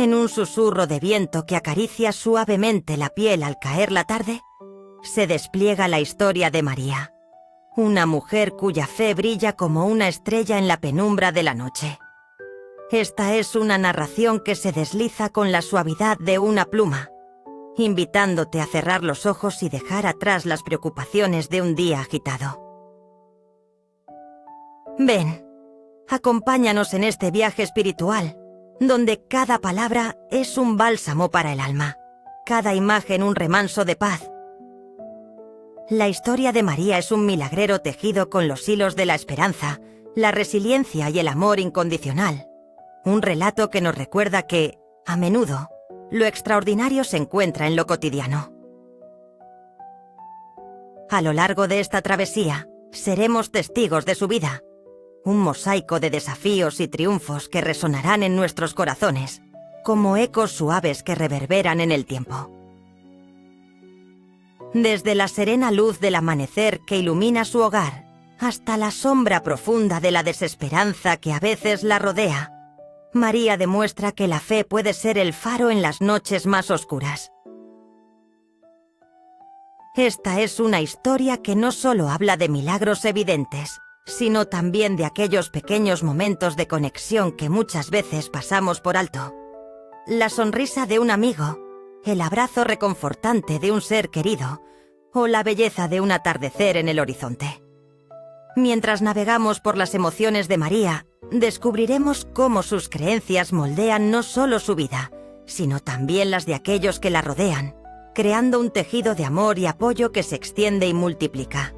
En un susurro de viento que acaricia suavemente la piel al caer la tarde, se despliega la historia de María, una mujer cuya fe brilla como una estrella en la penumbra de la noche. Esta es una narración que se desliza con la suavidad de una pluma, invitándote a cerrar los ojos y dejar atrás las preocupaciones de un día agitado. Ven, acompáñanos en este viaje espiritual, donde cada palabra es un bálsamo para el alma, cada imagen un remanso de paz. La historia de María es un milagrero tejido con los hilos de la esperanza, la resiliencia y el amor incondicional. Un relato que nos recuerda que, a menudo, lo extraordinario se encuentra en lo cotidiano. A lo largo de esta travesía, seremos testigos de su vida, un mosaico de desafíos y triunfos que resonarán en nuestros corazones, como ecos suaves que reverberan en el tiempo. Desde la serena luz del amanecer que ilumina su hogar, hasta la sombra profunda de la desesperanza que a veces la rodea, María demuestra que la fe puede ser el faro en las noches más oscuras. Esta es una historia que no solo habla de milagros evidentes, sino también de aquellos pequeños momentos de conexión que muchas veces pasamos por alto. La sonrisa de un amigo, el abrazo reconfortante de un ser querido, o la belleza de un atardecer en el horizonte. Mientras navegamos por las emociones de María, descubriremos cómo sus creencias moldean no solo su vida, sino también las de aquellos que la rodean, creando un tejido de amor y apoyo que se extiende y multiplica.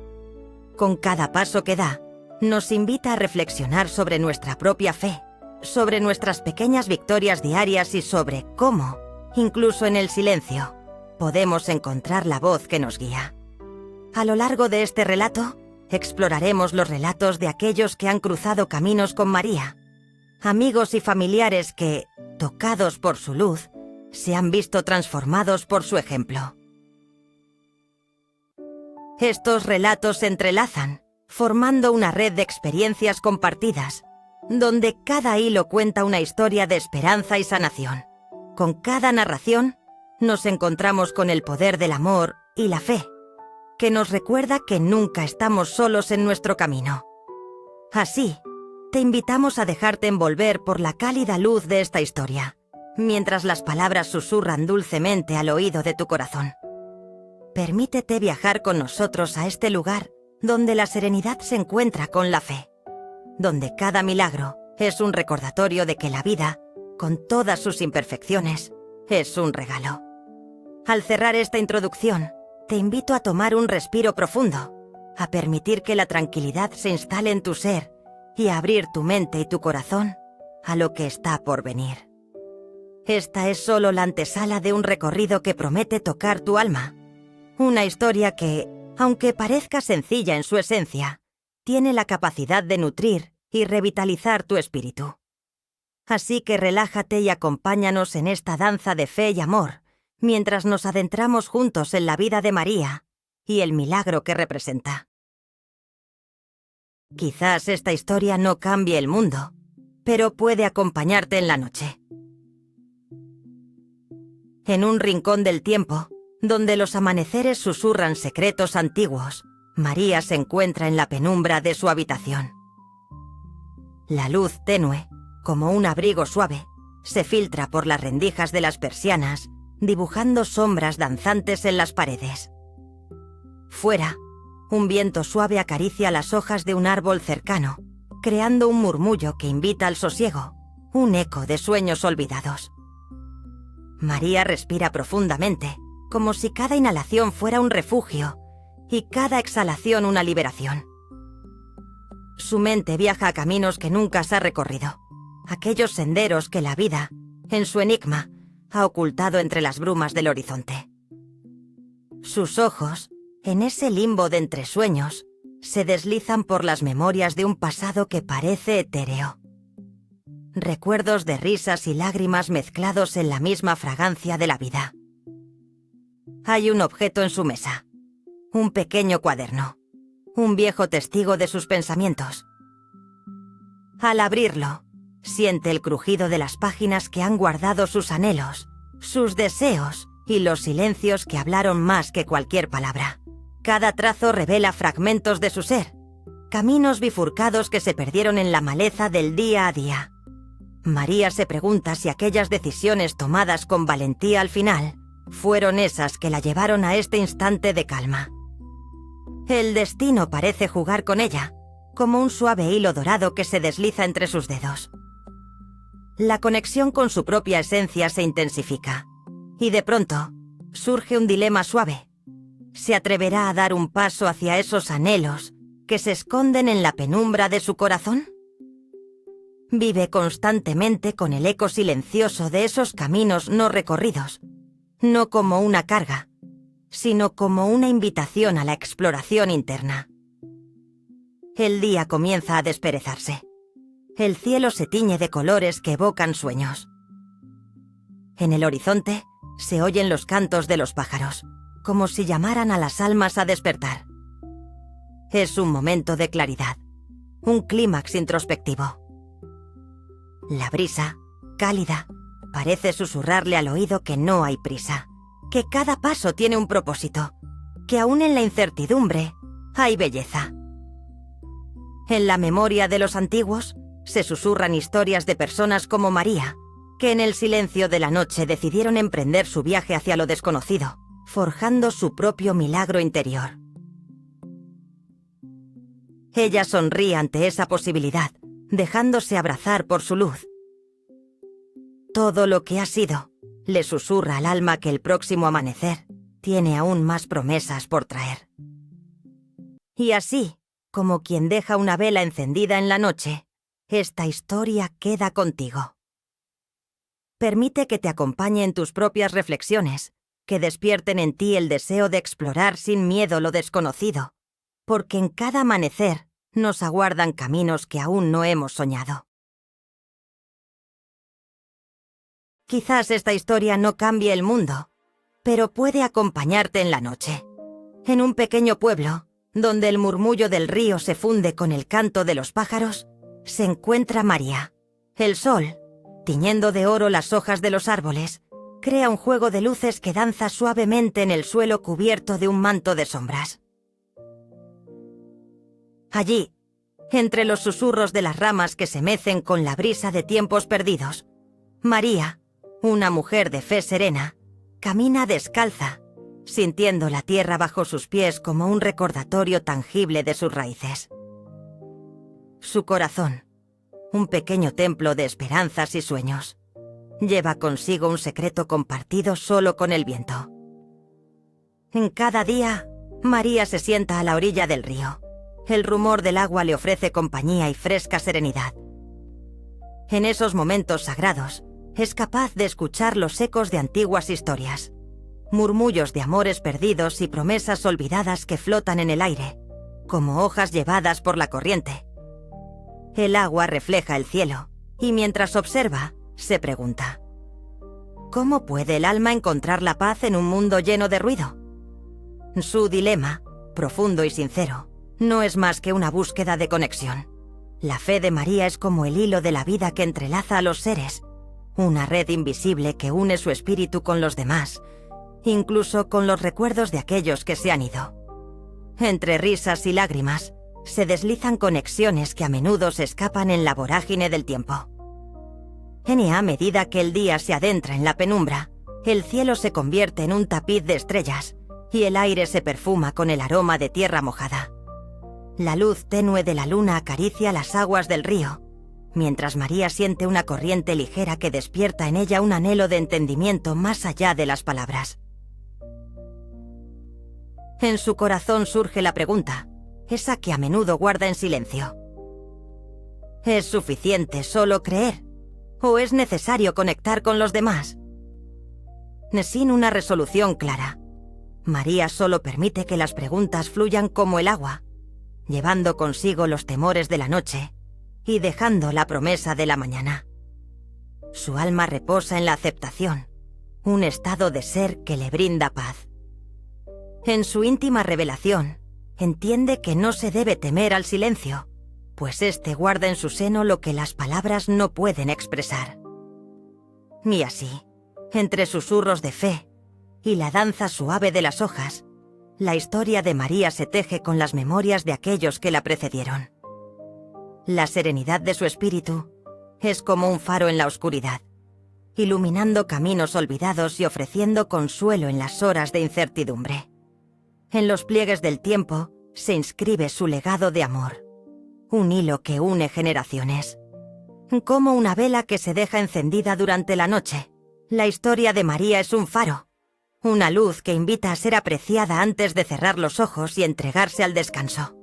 Con cada paso que da, nos invita a reflexionar sobre nuestra propia fe, sobre nuestras pequeñas victorias diarias y sobre cómo, incluso en el silencio, podemos encontrar la voz que nos guía. A lo largo de este relato, exploraremos los relatos de aquellos que han cruzado caminos con María, amigos y familiares que, tocados por su luz, se han visto transformados por su ejemplo. Estos relatos se entrelazan, formando una red de experiencias compartidas, donde cada hilo cuenta una historia de esperanza y sanación. Con cada narración, nos encontramos con el poder del amor y la fe, que nos recuerda que nunca estamos solos en nuestro camino. Así, te invitamos a dejarte envolver por la cálida luz de esta historia, mientras las palabras susurran dulcemente al oído de tu corazón. Permítete viajar con nosotros a este lugar donde la serenidad se encuentra con la fe, donde cada milagro es un recordatorio de que la vida, con todas sus imperfecciones, es un regalo. Al cerrar esta introducción, te invito a tomar un respiro profundo, a permitir que la tranquilidad se instale en tu ser y a abrir tu mente y tu corazón a lo que está por venir. Esta es solo la antesala de un recorrido que promete tocar tu alma. Una historia que, aunque parezca sencilla en su esencia, tiene la capacidad de nutrir y revitalizar tu espíritu. Así que relájate y acompáñanos en esta danza de fe y amor, mientras nos adentramos juntos en la vida de María y el milagro que representa. Quizás esta historia no cambie el mundo, pero puede acompañarte en la noche. En un rincón del tiempo, donde los amaneceres susurran secretos antiguos, María se encuentra en la penumbra de su habitación. La luz tenue, como un abrigo suave, se filtra por las rendijas de las persianas, dibujando sombras danzantes en las paredes. Fuera, un viento suave acaricia las hojas de un árbol cercano, creando un murmullo que invita al sosiego, un eco de sueños olvidados. María respira profundamente, como si cada inhalación fuera un refugio y cada exhalación una liberación. Su mente viaja a caminos que nunca se ha recorrido, aquellos senderos que la vida, en su enigma, ha ocultado entre las brumas del horizonte. Sus ojos, en ese limbo de entresueños, se deslizan por las memorias de un pasado que parece etéreo. Recuerdos de risas y lágrimas mezclados en la misma fragancia de la vida. Hay un objeto en su mesa, un pequeño cuaderno, un viejo testigo de sus pensamientos. Al abrirlo, Siente el crujido de las páginas que han guardado sus anhelos, sus deseos y los silencios que hablaron más que cualquier palabra. Cada trazo revela fragmentos de su ser, caminos bifurcados que se perdieron en la maleza del día a día. María se pregunta si aquellas decisiones tomadas con valentía al final fueron esas que la llevaron a este instante de calma. El destino parece jugar con ella, como un suave hilo dorado que se desliza entre sus dedos. La conexión con su propia esencia se intensifica, y de pronto surge un dilema suave. ¿Se atreverá a dar un paso hacia esos anhelos que se esconden en la penumbra de su corazón? Vive constantemente con el eco silencioso de esos caminos no recorridos, no como una carga, sino como una invitación a la exploración interna. El día comienza a desperezarse. El cielo se tiñe de colores que evocan sueños. En el horizonte se oyen los cantos de los pájaros, como si llamaran a las almas a despertar. Es un momento de claridad, un clímax introspectivo. La brisa, cálida, parece susurrarle al oído que no hay prisa, que cada paso tiene un propósito, que aún en la incertidumbre hay belleza. En la memoria de los antiguos se susurran historias de personas como María, que en el silencio de la noche decidieron emprender su viaje hacia lo desconocido, forjando su propio milagro interior. Ella sonríe ante esa posibilidad, dejándose abrazar por su luz. Todo lo que ha sido le susurra al alma que el próximo amanecer tiene aún más promesas por traer. Y así, como quien deja una vela encendida en la noche, esta historia queda contigo. Permite que te acompañe en tus propias reflexiones, que despierten en ti el deseo de explorar sin miedo lo desconocido, porque en cada amanecer nos aguardan caminos que aún no hemos soñado. Quizás esta historia no cambie el mundo, pero puede acompañarte en la noche. En un pequeño pueblo, donde el murmullo del río se funde con el canto de los pájaros, se encuentra María. El sol, tiñendo de oro las hojas de los árboles, crea un juego de luces que danza suavemente en el suelo cubierto de un manto de sombras. Allí, entre los susurros de las ramas que se mecen con la brisa de tiempos perdidos, María, una mujer de fe serena, camina descalza, sintiendo la tierra bajo sus pies como un recordatorio tangible de sus raíces. Su corazón, un pequeño templo de esperanzas y sueños, lleva consigo un secreto compartido solo con el viento. En cada día, María se sienta a la orilla del río. El rumor del agua le ofrece compañía y fresca serenidad. En esos momentos sagrados, es capaz de escuchar los ecos de antiguas historias, murmullos de amores perdidos y promesas olvidadas que flotan en el aire, como hojas llevadas por la corriente. El agua refleja el cielo, y mientras observa, se pregunta: ¿cómo puede el alma encontrar la paz en un mundo lleno de ruido? Su dilema, profundo y sincero, no es más que una búsqueda de conexión. La fe de María es como el hilo de la vida que entrelaza a los seres, una red invisible que une su espíritu con los demás, incluso con los recuerdos de aquellos que se han ido. Entre risas y lágrimas, se deslizan conexiones que a menudo se escapan en la vorágine del tiempo. A medida que el día se adentra en la penumbra, el cielo se convierte en un tapiz de estrellas y el aire se perfuma con el aroma de tierra mojada. La luz tenue de la luna acaricia las aguas del río, mientras María siente una corriente ligera que despierta en ella un anhelo de entendimiento más allá de las palabras. En su corazón surge la pregunta, esa que a menudo guarda en silencio. ¿Es suficiente solo creer? ¿O es necesario conectar con los demás? Sin una resolución clara, María solo permite que las preguntas fluyan como el agua, llevando consigo los temores de la noche y dejando la promesa de la mañana. Su alma reposa en la aceptación, un estado de ser que le brinda paz. En su íntima revelación, entiende que no se debe temer al silencio, pues éste guarda en su seno lo que las palabras no pueden expresar. Y así, entre susurros de fe y la danza suave de las hojas, la historia de María se teje con las memorias de aquellos que la precedieron. La serenidad de su espíritu es como un faro en la oscuridad, iluminando caminos olvidados y ofreciendo consuelo en las horas de incertidumbre. En los pliegues del tiempo se inscribe su legado de amor, un hilo que une generaciones. Como una vela que se deja encendida durante la noche, la historia de María es un faro, una luz que invita a ser apreciada antes de cerrar los ojos y entregarse al descanso.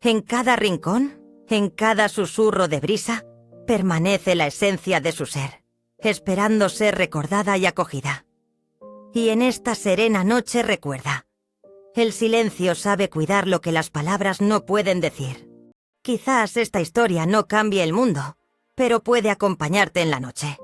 En cada rincón, en cada susurro de brisa, permanece la esencia de su ser, esperando ser recordada y acogida. Y en esta serena noche recuerda: el silencio sabe cuidar lo que las palabras no pueden decir. Quizás esta historia no cambie el mundo, pero puede acompañarte en la noche.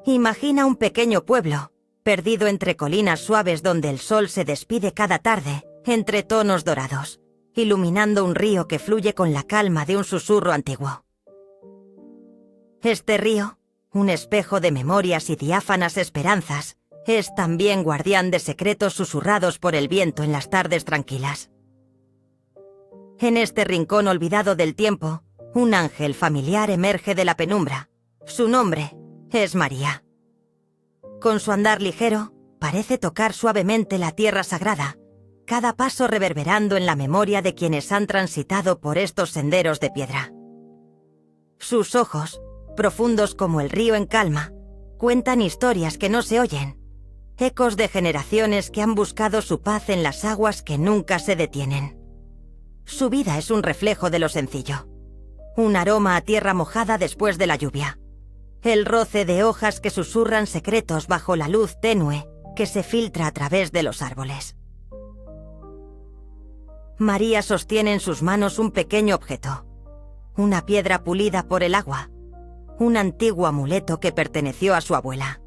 Imagina un pequeño pueblo, perdido entre colinas suaves donde el sol se despide cada tarde, entre tonos dorados, iluminando un río que fluye con la calma de un susurro antiguo. Este río, un espejo de memorias y diáfanas esperanzas, es también guardián de secretos susurrados por el viento en las tardes tranquilas. En este rincón olvidado del tiempo, un ángel familiar emerge de la penumbra. Su nombre es María. Con su andar ligero, parece tocar suavemente la tierra sagrada, cada paso reverberando en la memoria de quienes han transitado por estos senderos de piedra. Sus ojos, profundos como el río en calma, cuentan historias que no se oyen, ecos de generaciones que han buscado su paz en las aguas que nunca se detienen. Su vida es un reflejo de lo sencillo, un aroma a tierra mojada después de la lluvia, el roce de hojas que susurran secretos bajo la luz tenue que se filtra a través de los árboles. María sostiene en sus manos un pequeño objeto, una piedra pulida por el agua, un antiguo amuleto que perteneció a su abuela.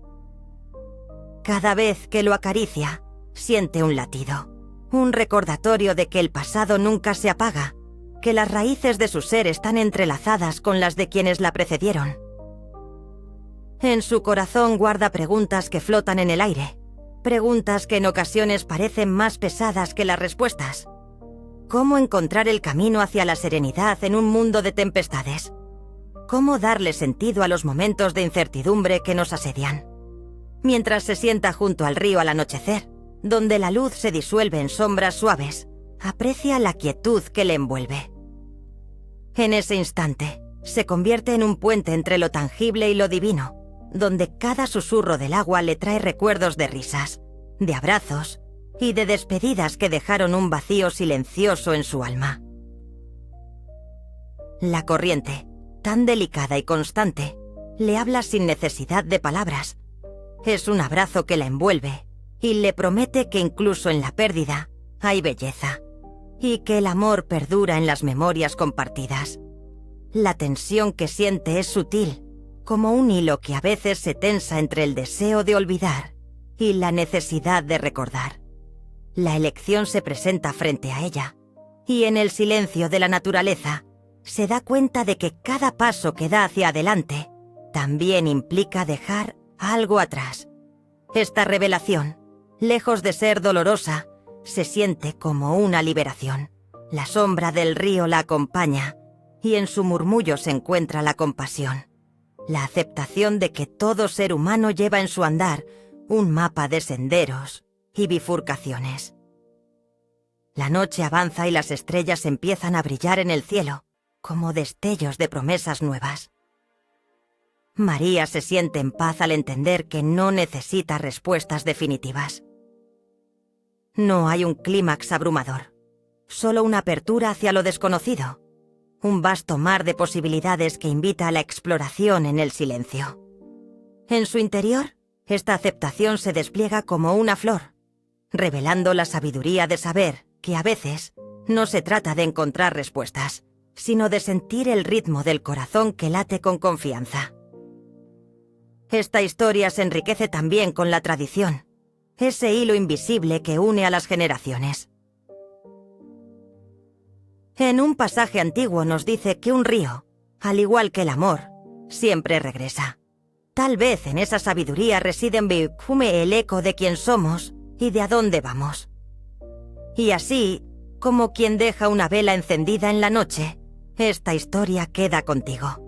Cada vez que lo acaricia, siente un latido, un recordatorio de que el pasado nunca se apaga, que las raíces de su ser están entrelazadas con las de quienes la precedieron. En su corazón guarda preguntas que flotan en el aire, preguntas que en ocasiones parecen más pesadas que las respuestas. ¿Cómo encontrar el camino hacia la serenidad en un mundo de tempestades? ¿Cómo darle sentido a los momentos de incertidumbre que nos asedian? Mientras se sienta junto al río al anochecer, donde la luz se disuelve en sombras suaves, aprecia la quietud que le envuelve. En ese instante, se convierte en un puente entre lo tangible y lo divino, donde cada susurro del agua le trae recuerdos de risas, de abrazos y de despedidas que dejaron un vacío silencioso en su alma. La corriente, tan delicada y constante, le habla sin necesidad de palabras. Es un abrazo que la envuelve y le promete que incluso en la pérdida hay belleza, y que el amor perdura en las memorias compartidas. La tensión que siente es sutil, como un hilo que a veces se tensa entre el deseo de olvidar y la necesidad de recordar. La elección se presenta frente a ella, y en el silencio de la naturaleza se da cuenta de que cada paso que da hacia adelante también implica dejar algo atrás. Esta revelación, lejos de ser dolorosa, se siente como una liberación. La sombra del río la acompaña, y en su murmullo se encuentra la compasión, la aceptación de que todo ser humano lleva en su andar un mapa de senderos y bifurcaciones. La noche avanza y las estrellas empiezan a brillar en el cielo, como destellos de promesas nuevas. María se siente en paz al entender que no necesita respuestas definitivas. No hay un clímax abrumador, solo una apertura hacia lo desconocido, un vasto mar de posibilidades que invita a la exploración en el silencio. En su interior, esta aceptación se despliega como una flor, revelando la sabiduría de saber que a veces no se trata de encontrar respuestas, sino de sentir el ritmo del corazón que late con confianza. Esta historia se enriquece también con la tradición, ese hilo invisible que une a las generaciones. En un pasaje antiguo nos dice que un río, al igual que el amor, siempre regresa. Tal vez en esa sabiduría reside en Bikume el eco de quién somos y de a dónde vamos. Y así, como quien deja una vela encendida en la noche, esta historia queda contigo.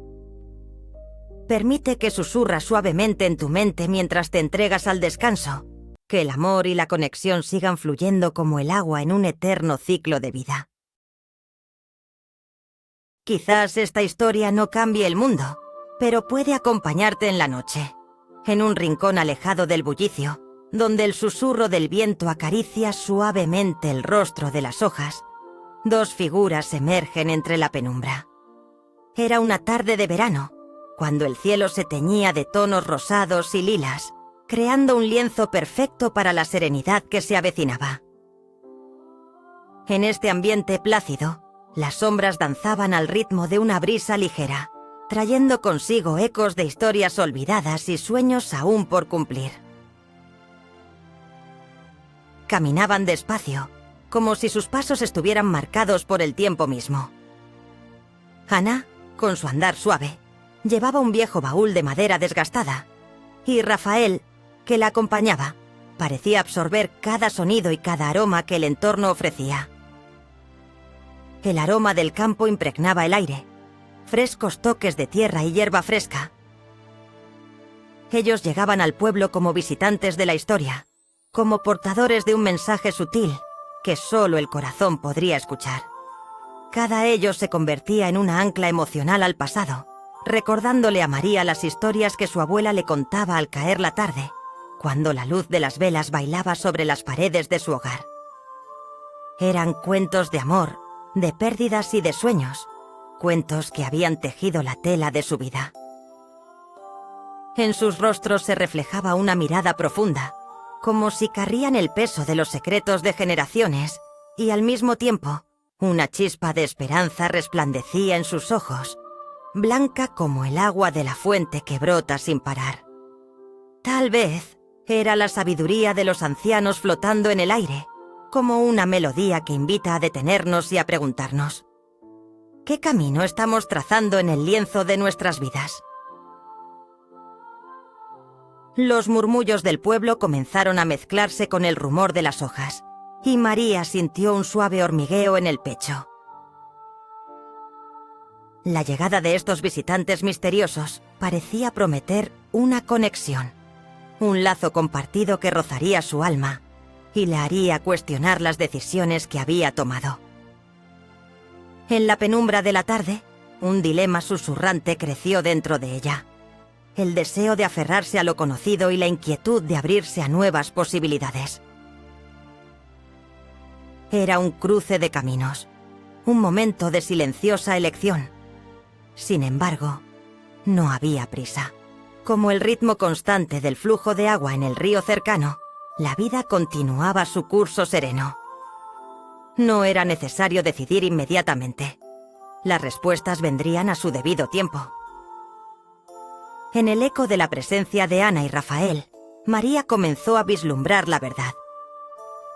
Permite que susurra suavemente en tu mente mientras te entregas al descanso, que el amor y la conexión sigan fluyendo como el agua en un eterno ciclo de vida. Quizás esta historia no cambie el mundo, pero puede acompañarte en la noche, en un rincón alejado del bullicio, donde el susurro del viento acaricia suavemente el rostro de las hojas. Dos figuras emergen entre la penumbra. Era una tarde de verano, cuando el cielo se teñía de tonos rosados y lilas, creando un lienzo perfecto para la serenidad que se avecinaba. En este ambiente plácido, las sombras danzaban al ritmo de una brisa ligera, trayendo consigo ecos de historias olvidadas y sueños aún por cumplir. Caminaban despacio, como si sus pasos estuvieran marcados por el tiempo mismo. Ana, con su andar suave, llevaba un viejo baúl de madera desgastada, y Rafael, que la acompañaba, parecía absorber cada sonido y cada aroma que el entorno ofrecía. El aroma del campo impregnaba el aire, frescos toques de tierra y hierba fresca. Ellos llegaban al pueblo como visitantes de la historia, como portadores de un mensaje sutil que solo el corazón podría escuchar. Cada ello se convertía en una ancla emocional al pasado, recordándole a María las historias que su abuela le contaba al caer la tarde, cuando la luz de las velas bailaba sobre las paredes de su hogar. Eran cuentos de amor, de pérdidas y de sueños, cuentos que habían tejido la tela de su vida. En sus rostros se reflejaba una mirada profunda, como si carrían el peso de los secretos de generaciones, y al mismo tiempo, una chispa de esperanza resplandecía en sus ojos, blanca como el agua de la fuente que brota sin parar. Tal vez era la sabiduría de los ancianos flotando en el aire, como una melodía que invita a detenernos y a preguntarnos: ¿qué camino estamos trazando en el lienzo de nuestras vidas? Los murmullos del pueblo comenzaron a mezclarse con el rumor de las hojas, y María sintió un suave hormigueo en el pecho. La llegada de estos visitantes misteriosos parecía prometer una conexión, un lazo compartido que rozaría su alma y le haría cuestionar las decisiones que había tomado. En la penumbra de la tarde, un dilema susurrante creció dentro de ella: el deseo de aferrarse a lo conocido y la inquietud de abrirse a nuevas posibilidades. Era un cruce de caminos, un momento de silenciosa elección. Sin embargo, no había prisa. Como el ritmo constante del flujo de agua en el río cercano, la vida continuaba su curso sereno. No era necesario decidir inmediatamente. Las respuestas vendrían a su debido tiempo. En el eco de la presencia de Ana y Rafael, María comenzó a vislumbrar la verdad.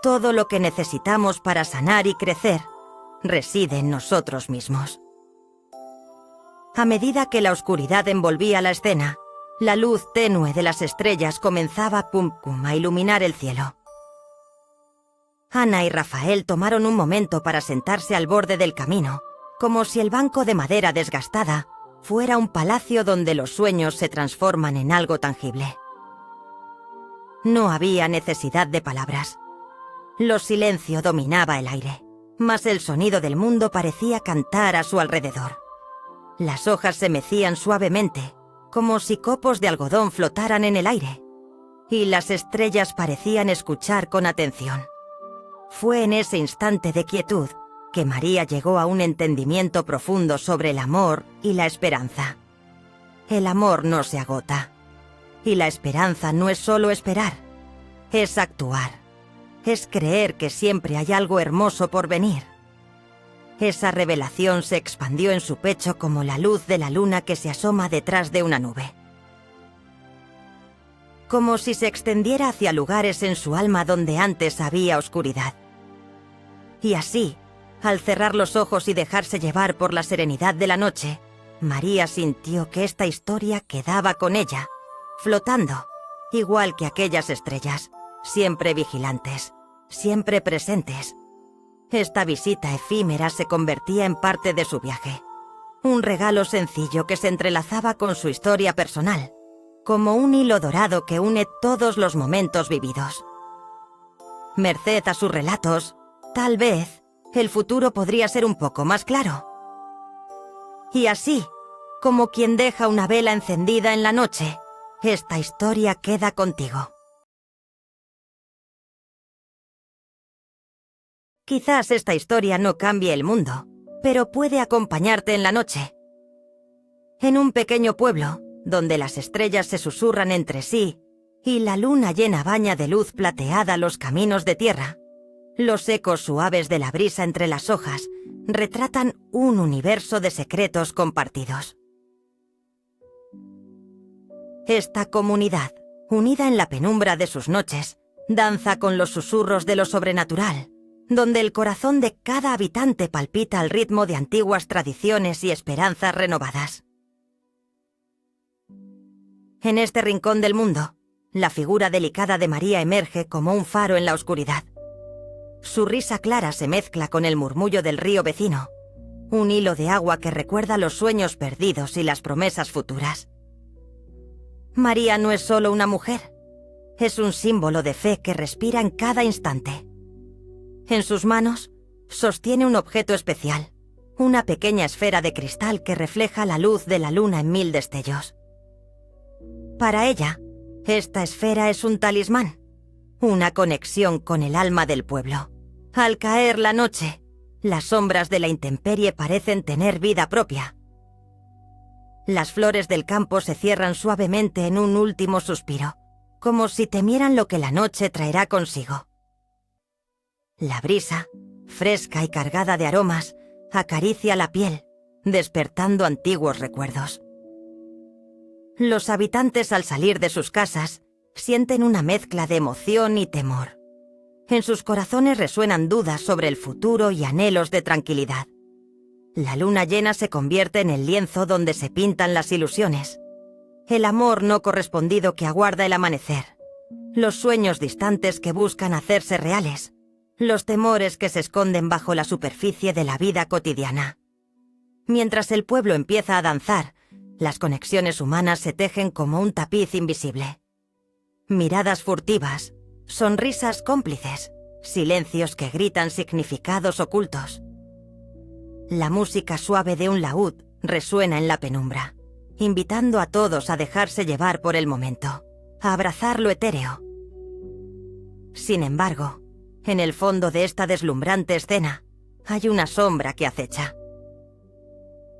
Todo lo que necesitamos para sanar y crecer reside en nosotros mismos. A medida que la oscuridad envolvía la escena, la luz tenue de las estrellas comenzaba a iluminar el cielo. Ana y Rafael tomaron un momento para sentarse al borde del camino, como si el banco de madera desgastada fuera un palacio donde los sueños se transforman en algo tangible. No había necesidad de palabras. Lo silencio dominaba el aire, mas el sonido del mundo parecía cantar a su alrededor. Las hojas se mecían suavemente, como si copos de algodón flotaran en el aire, y las estrellas parecían escuchar con atención. Fue en ese instante de quietud que María llegó a un entendimiento profundo sobre el amor y la esperanza. El amor no se agota, y la esperanza no es solo esperar, es actuar, es creer que siempre hay algo hermoso por venir. Esa revelación se expandió en su pecho como la luz de la luna que se asoma detrás de una nube. Como si se extendiera hacia lugares en su alma donde antes había oscuridad. Y así, Al cerrar los ojos y dejarse llevar por la serenidad de la noche, María sintió que esta historia quedaba con ella, flotando, igual que aquellas estrellas, siempre vigilantes, siempre presentes. Esta visita efímera se convertía en parte de su viaje, un regalo sencillo que se entrelazaba con su historia personal, como un hilo dorado que une todos los momentos vividos. Merced a sus relatos, tal vez, el futuro podría ser un poco más claro. Y así, como quien deja una vela encendida en la noche, esta historia queda contigo. Quizás esta historia no cambie el mundo, pero puede acompañarte en la noche. En un pequeño pueblo, donde las estrellas se susurran entre sí y la luna llena baña de luz plateada los caminos de tierra, los ecos suaves de la brisa entre las hojas retratan un universo de secretos compartidos. Esta comunidad, unida en la penumbra de sus noches, danza con los susurros de lo sobrenatural, donde el corazón de cada habitante palpita al ritmo de antiguas tradiciones y esperanzas renovadas. En este rincón del mundo, la figura delicada de María emerge como un faro en la oscuridad. Su risa clara se mezcla con el murmullo del río vecino, un hilo de agua que recuerda los sueños perdidos y las promesas futuras. María no es solo una mujer, es un símbolo de fe que respira en cada instante. En sus manos, sostiene un objeto especial, una pequeña esfera de cristal que refleja la luz de la luna en 1000 destellos. Para ella, esta esfera es un talismán, una conexión con el alma del pueblo. Al caer la noche, las sombras de la intemperie parecen tener vida propia. Las flores del campo se cierran suavemente en un último suspiro, como si temieran lo que la noche traerá consigo. La brisa, fresca y cargada de aromas, acaricia la piel, despertando antiguos recuerdos. Los habitantes, al salir de sus casas, sienten una mezcla de emoción y temor. En sus corazones resuenan dudas sobre el futuro y anhelos de tranquilidad. La luna llena se convierte en el lienzo donde se pintan las ilusiones. El amor no correspondido que aguarda el amanecer. Los sueños distantes que buscan hacerse reales. Los temores que se esconden bajo la superficie de la vida cotidiana. Mientras el pueblo empieza a danzar, las conexiones humanas se tejen como un tapiz invisible. Miradas furtivas, sonrisas cómplices, silencios que gritan significados ocultos. La música suave de un laúd resuena en la penumbra, invitando a todos a dejarse llevar por el momento, a abrazar lo etéreo. Sin embargo, en el fondo de esta deslumbrante escena, hay una sombra que acecha.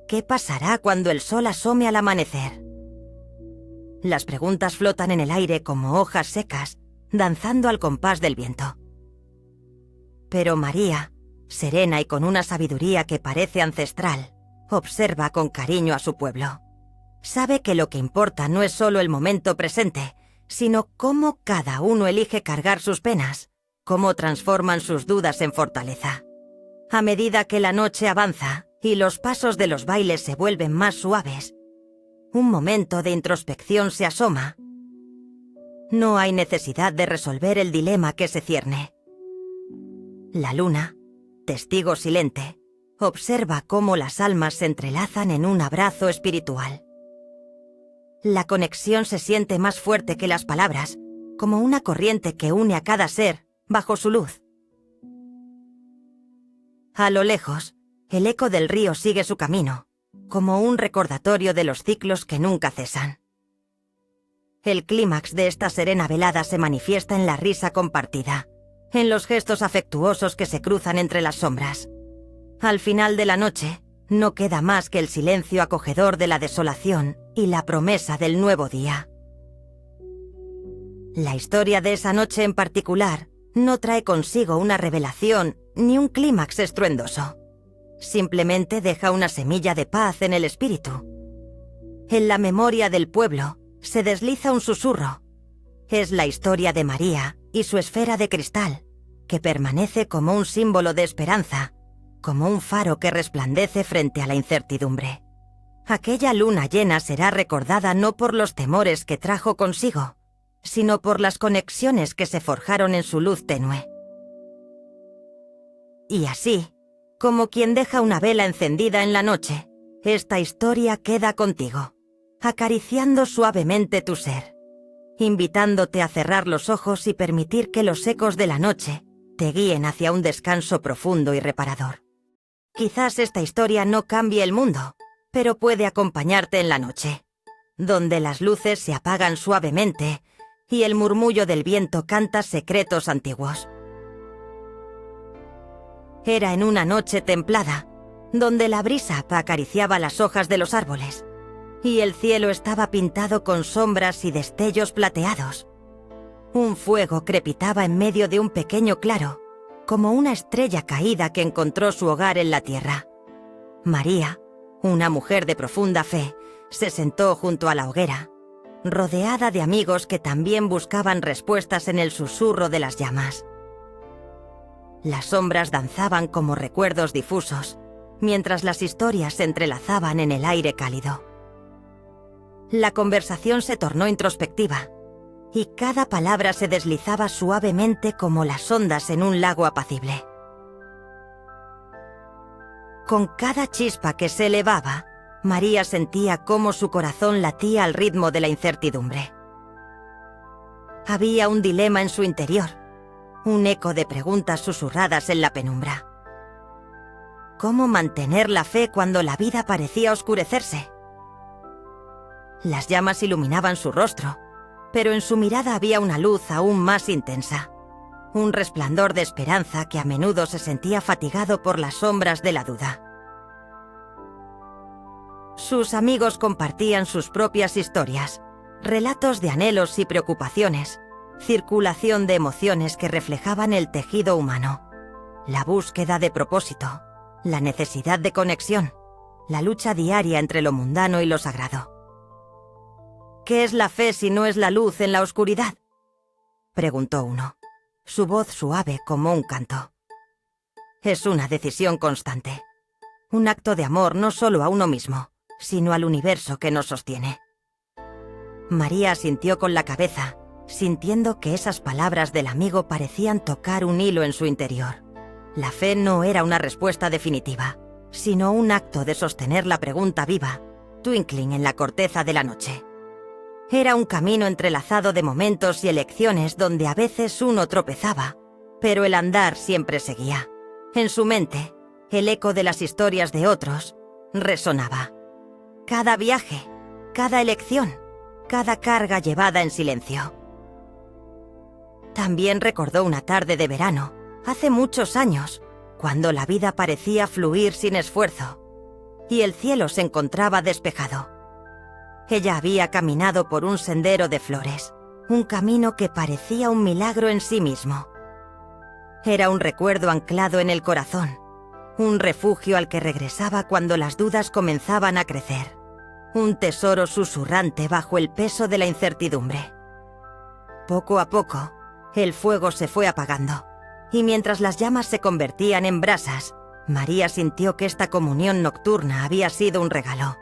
¿Qué pasará cuando el sol asome al amanecer? Las preguntas flotan en el aire como hojas secas, danzando al compás del viento. Pero María, serena y con una sabiduría que parece ancestral, observa con cariño a su pueblo. Sabe que lo que importa no es solo el momento presente, sino cómo cada uno elige cargar sus penas, cómo transforman sus dudas en fortaleza. A medida que la noche avanza y los pasos de los bailes se vuelven más suaves, un momento de introspección se asoma. No hay necesidad de resolver el dilema que se cierne. La luna, testigo silente, observa cómo las almas se entrelazan en un abrazo espiritual. La conexión se siente más fuerte que las palabras, como una corriente que une a cada ser bajo su luz. A lo lejos, el eco del río sigue su camino, como un recordatorio de los ciclos que nunca cesan. El clímax de esta serena velada se manifiesta en la risa compartida, en los gestos afectuosos que se cruzan entre las sombras. Al final de la noche, no queda más que el silencio acogedor de la desolación y la promesa del nuevo día. La historia de esa noche en particular no trae consigo una revelación ni un clímax estruendoso. Simplemente deja una semilla de paz en el espíritu. En la memoria del pueblo se desliza un susurro. Es la historia de María y su esfera de cristal, que permanece como un símbolo de esperanza, como un faro que resplandece frente a la incertidumbre. Aquella luna llena será recordada no por los temores que trajo consigo, sino por las conexiones que se forjaron en su luz tenue. Y así, como quien deja una vela encendida en la noche, esta historia queda contigo, acariciando suavemente tu ser, invitándote a cerrar los ojos y permitir que los ecos de la noche te guíen hacia un descanso profundo y reparador. Quizás esta historia no cambie el mundo, pero puede acompañarte en la noche, donde las luces se apagan suavemente y el murmullo del viento canta secretos antiguos. Era en una noche templada, donde la brisa acariciaba las hojas de los árboles, y el cielo estaba pintado con sombras y destellos plateados. Un fuego crepitaba en medio de un pequeño claro, como una estrella caída que encontró su hogar en la tierra. María, una mujer de profunda fe, se sentó junto a la hoguera, rodeada de amigos que también buscaban respuestas en el susurro de las llamas. Las sombras danzaban como recuerdos difusos, mientras las historias se entrelazaban en el aire cálido. La conversación se tornó introspectiva, y cada palabra se deslizaba suavemente como las ondas en un lago apacible. Con cada chispa que se elevaba, María sentía cómo su corazón latía al ritmo de la incertidumbre. Había un dilema en su interior, un eco de preguntas susurradas en la penumbra. ¿Cómo mantener la fe cuando la vida parecía oscurecerse? Las llamas iluminaban su rostro, pero en su mirada había una luz aún más intensa, un resplandor de esperanza que a menudo se sentía fatigado por las sombras de la duda. Sus amigos compartían sus propias historias, relatos de anhelos y preocupaciones, circulación de emociones que reflejaban el tejido humano, la búsqueda de propósito, la necesidad de conexión, la lucha diaria entre lo mundano y lo sagrado. ¿Qué es la fe si no es la luz en la oscuridad?, preguntó uno, su voz suave como un canto. Es una decisión constante, un acto de amor no solo a uno mismo, sino al universo que nos sostiene. María asintió con la cabeza, sintiendo que esas palabras del amigo parecían tocar un hilo en su interior. La fe no era una respuesta definitiva, sino un acto de sostener la pregunta viva, twinkling en la corteza de la noche. Era un camino entrelazado de momentos y elecciones donde a veces uno tropezaba, pero el andar siempre seguía. En su mente, el eco de las historias de otros resonaba. Cada viaje, cada elección, cada carga llevada en silencio. También recordó una tarde de verano, hace muchos años, cuando la vida parecía fluir sin esfuerzo, y el cielo se encontraba despejado. Ella había caminado por un sendero de flores, un camino que parecía un milagro en sí mismo. Era un recuerdo anclado en el corazón, un refugio al que regresaba cuando las dudas comenzaban a crecer, un tesoro susurrante bajo el peso de la incertidumbre. Poco a poco, el fuego se fue apagando, y mientras las llamas se convertían en brasas, María sintió que esta comunión nocturna había sido un regalo.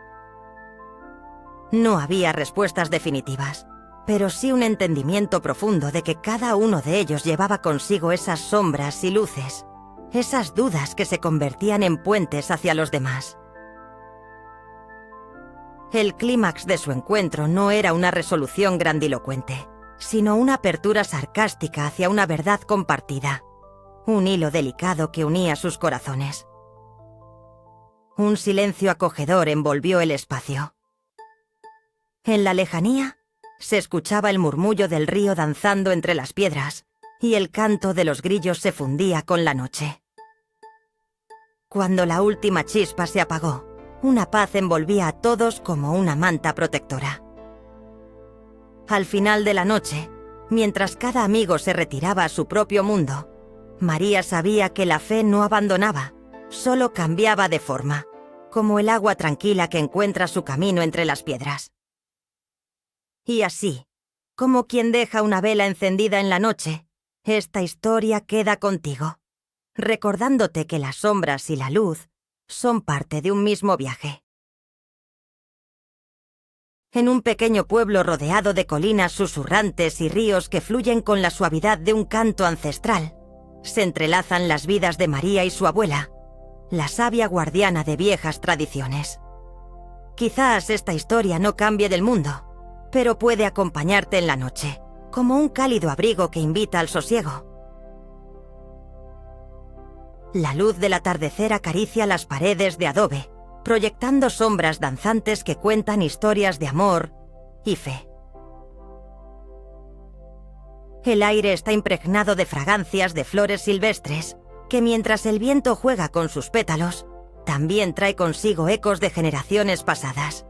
No había respuestas definitivas, pero sí un entendimiento profundo de que cada uno de ellos llevaba consigo esas sombras y luces, esas dudas que se convertían en puentes hacia los demás. El clímax de su encuentro no era una resolución grandilocuente, sino una apertura sarcástica hacia una verdad compartida, un hilo delicado que unía sus corazones. Un silencio acogedor envolvió el espacio. En la lejanía, se escuchaba el murmullo del río danzando entre las piedras, y el canto de los grillos se fundía con la noche. Cuando la última chispa se apagó, una paz envolvía a todos como una manta protectora. Al final de la noche, mientras cada amigo se retiraba a su propio mundo, María sabía que la fe no abandonaba, solo cambiaba de forma, como el agua tranquila que encuentra su camino entre las piedras. Y así, como quien deja una vela encendida en la noche, esta historia queda contigo, recordándote que las sombras y la luz son parte de un mismo viaje. En un pequeño pueblo rodeado de colinas susurrantes y ríos que fluyen con la suavidad de un canto ancestral, se entrelazan las vidas de María y su abuela, la sabia guardiana de viejas tradiciones. Quizás esta historia no cambie del mundo, pero puede acompañarte en la noche, como un cálido abrigo que invita al sosiego. La luz del atardecer acaricia las paredes de adobe, proyectando sombras danzantes que cuentan historias de amor y fe. El aire está impregnado de fragancias de flores silvestres, que mientras el viento juega con sus pétalos, también trae consigo ecos de generaciones pasadas.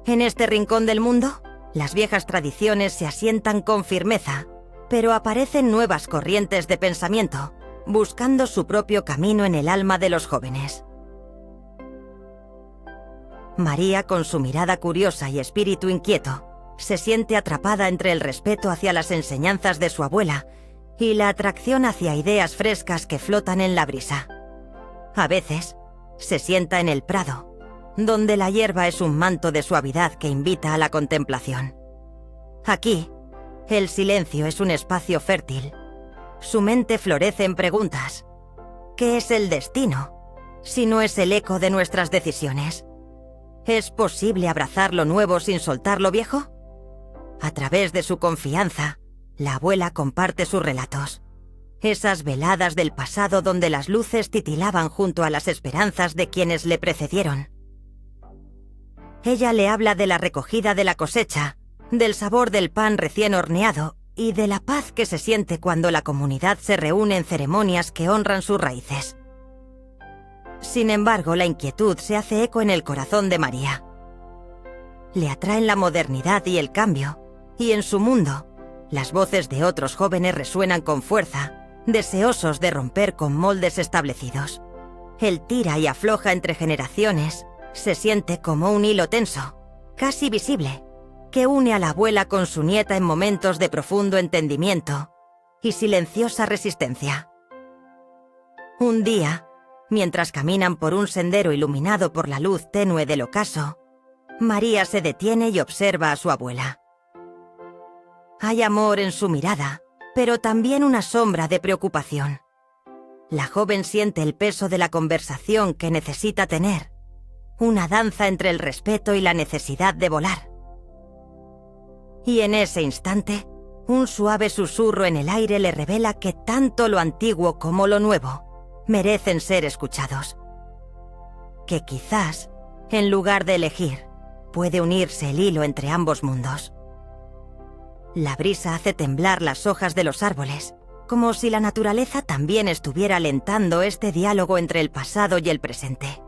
En este rincón del mundo, las viejas tradiciones se asientan con firmeza, pero aparecen nuevas corrientes de pensamiento, buscando su propio camino en el alma de los jóvenes. María, con su mirada curiosa y espíritu inquieto, se siente atrapada entre el respeto hacia las enseñanzas de su abuela y la atracción hacia ideas frescas que flotan en la brisa. A veces, se sienta en el prado, donde la hierba es un manto de suavidad que invita a la contemplación. Aquí, el silencio es un espacio fértil. Su mente florece en preguntas. ¿Qué es el destino, si no es el eco de nuestras decisiones? ¿Es posible abrazar lo nuevo sin soltar lo viejo? A través de su confianza, la abuela comparte sus relatos. Esas veladas del pasado donde las luces titilaban junto a las esperanzas de quienes le precedieron. Ella le habla de la recogida de la cosecha, del sabor del pan recién horneado y de la paz que se siente cuando la comunidad se reúne en ceremonias que honran sus raíces. Sin embargo, la inquietud se hace eco en el corazón de María. Le atraen la modernidad y el cambio, y en su mundo, las voces de otros jóvenes resuenan con fuerza, deseosos de romper con moldes establecidos. El tira y afloja entre generaciones se siente como un hilo tenso, casi visible, que une a la abuela con su nieta en momentos de profundo entendimiento y silenciosa resistencia. Un día, mientras caminan por un sendero iluminado por la luz tenue del ocaso, María se detiene y observa a su abuela. Hay amor en su mirada, pero también una sombra de preocupación. La joven siente el peso de la conversación que necesita tener, una danza entre el respeto y la necesidad de volar. Y en ese instante, un suave susurro en el aire le revela que tanto lo antiguo como lo nuevo merecen ser escuchados. Que quizás, en lugar de elegir, puede unirse el hilo entre ambos mundos. La brisa hace temblar las hojas de los árboles, como si la naturaleza también estuviera alentando este diálogo entre el pasado y el presente.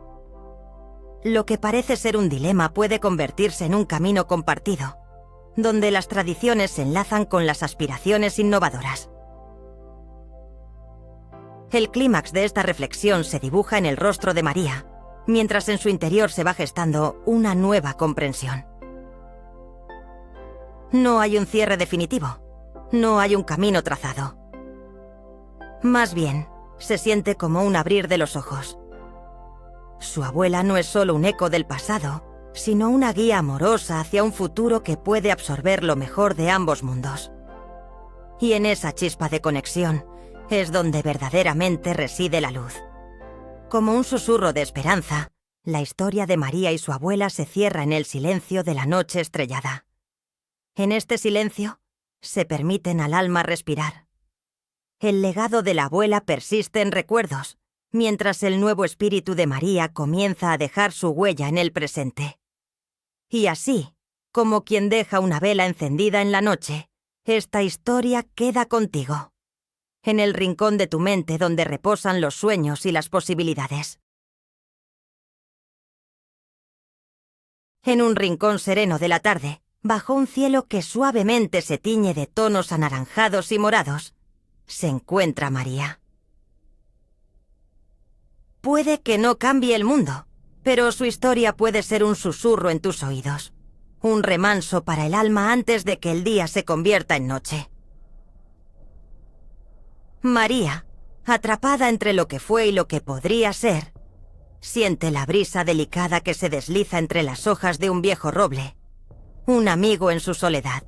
Lo que parece ser un dilema puede convertirse en un camino compartido, donde las tradiciones se enlazan con las aspiraciones innovadoras. El clímax de esta reflexión se dibuja en el rostro de María, mientras en su interior se va gestando una nueva comprensión. No hay un cierre definitivo, no hay un camino trazado. Más bien, se siente como un abrir de los ojos. Su abuela no es solo un eco del pasado, sino una guía amorosa hacia un futuro que puede absorber lo mejor de ambos mundos. Y en esa chispa de conexión es donde verdaderamente reside la luz. Como un susurro de esperanza, la historia de María y su abuela se cierra en el silencio de la noche estrellada. En este silencio, se permiten al alma respirar. El legado de la abuela persiste en recuerdos, mientras el nuevo espíritu de María comienza a dejar su huella en el presente. Y así, como quien deja una vela encendida en la noche, esta historia queda contigo, en el rincón de tu mente donde reposan los sueños y las posibilidades. En un rincón sereno de la tarde, bajo un cielo que suavemente se tiñe de tonos anaranjados y morados, se encuentra María. Puede que no cambie el mundo, pero su historia puede ser un susurro en tus oídos, un remanso para el alma antes de que el día se convierta en noche. María, Atrapada entre lo que fue y lo que podría ser, siente la brisa delicada que se desliza entre las hojas de un viejo roble, un amigo en su soledad.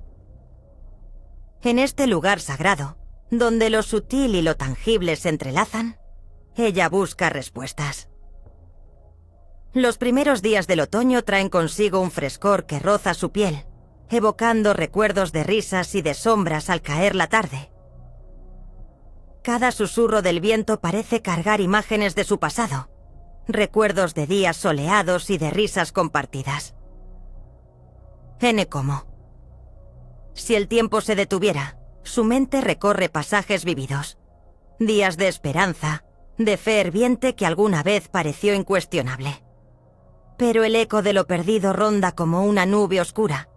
En este lugar sagrado, donde lo sutil y lo tangible se entrelazan, ella busca respuestas. Los primeros días del otoño traen consigo un frescor que roza su piel, evocando recuerdos de risas y de sombras al caer la tarde. Cada susurro del viento parece cargar imágenes de su pasado, recuerdos de días soleados y de risas compartidas. Como. Si el tiempo se detuviera, su mente recorre pasajes vividos, días de esperanza, de fe ferviente que alguna vez pareció incuestionable. Pero el eco de lo perdido ronda como una nube oscura,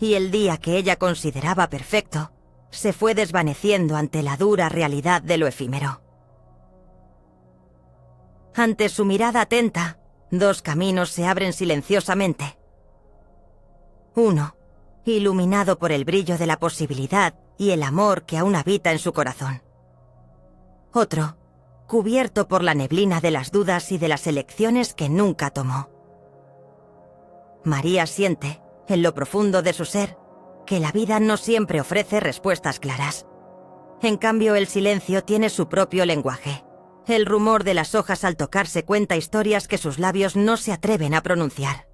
y el día que ella consideraba perfecto se fue desvaneciendo ante la dura realidad de lo efímero. Ante su mirada atenta, dos caminos se abren silenciosamente. Uno, iluminado por el brillo de la posibilidad y el amor que aún habita en su corazón. Otro, cubierto por la neblina de las dudas y de las elecciones que nunca tomó. María siente, en lo profundo de su ser, que la vida no siempre ofrece respuestas claras. En cambio, el silencio tiene su propio lenguaje. El rumor de las hojas al tocarse cuenta historias que sus labios no se atreven a pronunciar.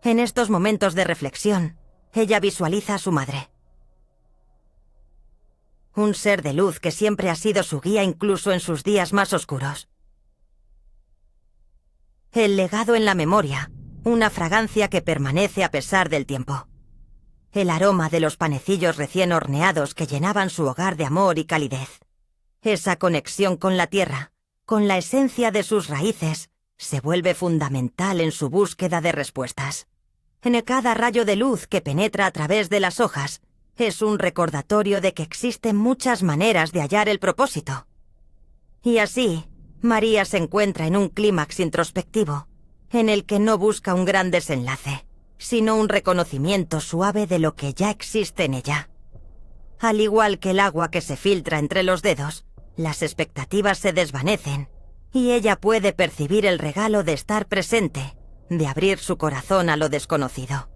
En estos momentos de reflexión, ella visualiza a su madre. Un ser de luz que siempre ha sido su guía incluso en sus días más oscuros. El legado en la memoria, una fragancia que permanece a pesar del tiempo. El aroma de los panecillos recién horneados que llenaban su hogar de amor y calidez. Esa conexión con la tierra, con la esencia de sus raíces, se vuelve fundamental en su búsqueda de respuestas. En cada rayo de luz que penetra a través de las hojas, es un recordatorio de que existen muchas maneras de hallar el propósito. Y así, María se encuentra en un clímax introspectivo, en el que no busca un gran desenlace, sino un reconocimiento suave de lo que ya existe en ella. Al igual que el agua que se filtra entre los dedos, las expectativas se desvanecen, y ella puede percibir el regalo de estar presente, de abrir su corazón a lo desconocido.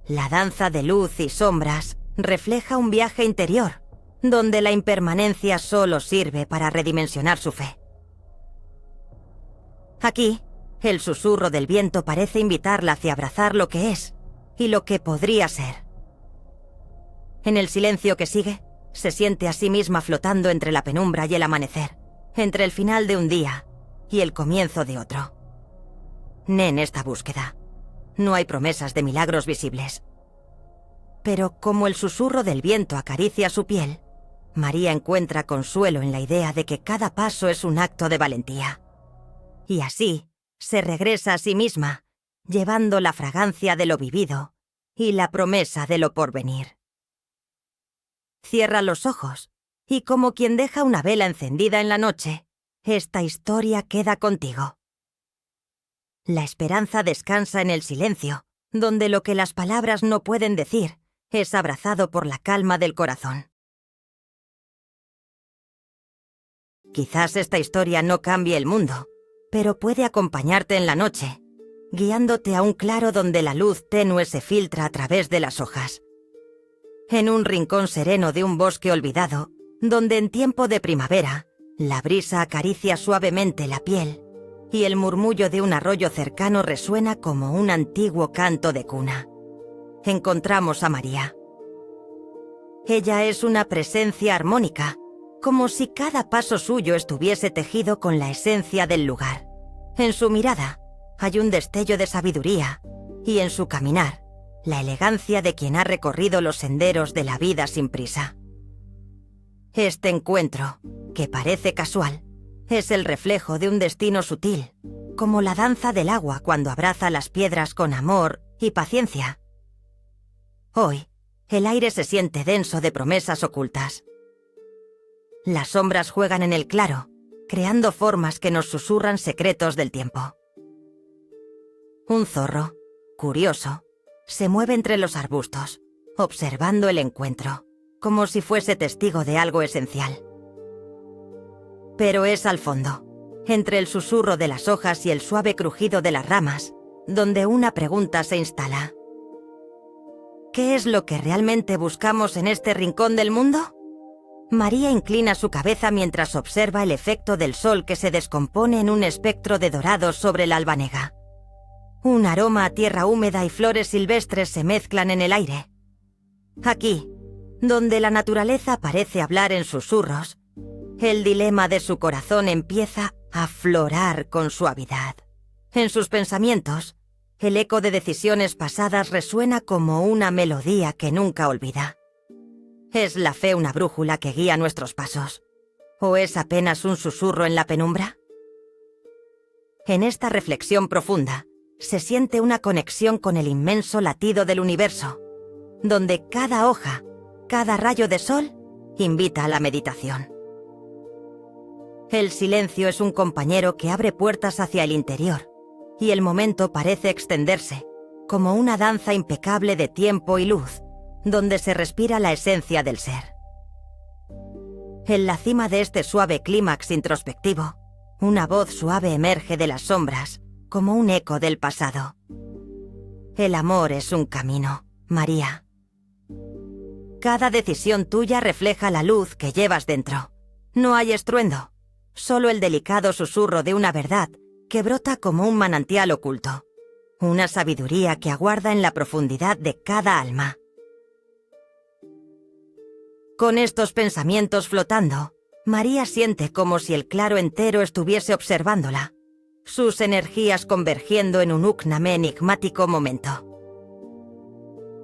La danza de luz y sombras refleja un viaje interior, donde la impermanencia solo sirve para redimensionar su fe. Aquí, el susurro del viento parece invitarla hacia abrazar lo que es y lo que podría ser. En el silencio que sigue, se siente a sí misma flotando entre la penumbra y el amanecer, entre el final de un día y el comienzo de otro. En esta búsqueda. No hay promesas de milagros visibles. Pero como el susurro del viento acaricia su piel, María encuentra consuelo en la idea de que cada paso es un acto de valentía. Y así, se regresa a sí misma, llevando la fragancia de lo vivido y la promesa de lo porvenir. Cierra los ojos, y como quien deja una vela encendida en la noche, esta historia queda contigo. La esperanza descansa en el silencio, donde lo que las palabras no pueden decir es abrazado por la calma del corazón. Quizás esta historia no cambie el mundo, pero puede acompañarte en la noche, guiándote a un claro donde la luz tenue se filtra a través de las hojas. En un rincón sereno de un bosque olvidado, donde en tiempo de primavera, la brisa acaricia suavemente la piel y el murmullo de un arroyo cercano resuena como un antiguo canto de cuna. Encontramos a María. Ella es una presencia armónica, como si cada paso suyo estuviese tejido con la esencia del lugar. En su mirada hay un destello de sabiduría, y en su caminar, la elegancia de quien ha recorrido los senderos de la vida sin prisa. Este encuentro, que parece casual, es el reflejo de un destino sutil, como la danza del agua cuando abraza las piedras con amor y paciencia. Hoy, el aire se siente denso de promesas ocultas. Las sombras juegan en el claro, creando formas que nos susurran secretos del tiempo. Un zorro, curioso, se mueve entre los arbustos, observando el encuentro, como si fuese testigo de algo esencial. Pero es al fondo, entre el susurro de las hojas y el suave crujido de las ramas, donde una pregunta se instala. ¿Qué es lo que realmente buscamos en este rincón del mundo? María inclina su cabeza mientras observa el efecto del sol que se descompone en un espectro de dorado sobre la albanega. Un aroma a tierra húmeda y flores silvestres se mezclan en el aire. Aquí, donde la naturaleza parece hablar en susurros, el dilema de su corazón empieza a aflorar con suavidad. En sus pensamientos, el eco de decisiones pasadas resuena como una melodía que nunca olvida. ¿Es la fe una brújula que guía nuestros pasos? ¿O es apenas un susurro en la penumbra? En esta reflexión profunda, se siente una conexión con el inmenso latido del universo, donde cada hoja, cada rayo de sol, invita a la meditación. El silencio es un compañero que abre puertas hacia el interior, y el momento parece extenderse, como una danza impecable de tiempo y luz, donde se respira la esencia del ser. En la cima de este suave clímax introspectivo, una voz suave emerge de las sombras, como un eco del pasado. El amor es un camino, María. Cada decisión tuya refleja la luz que llevas dentro. No hay estruendo, solo el delicado susurro de una verdad que brota como un manantial oculto, una sabiduría que aguarda en la profundidad de cada alma. Con estos pensamientos flotando, María siente como si el claro entero estuviese observándola, sus energías convergiendo en un úcname enigmático momento.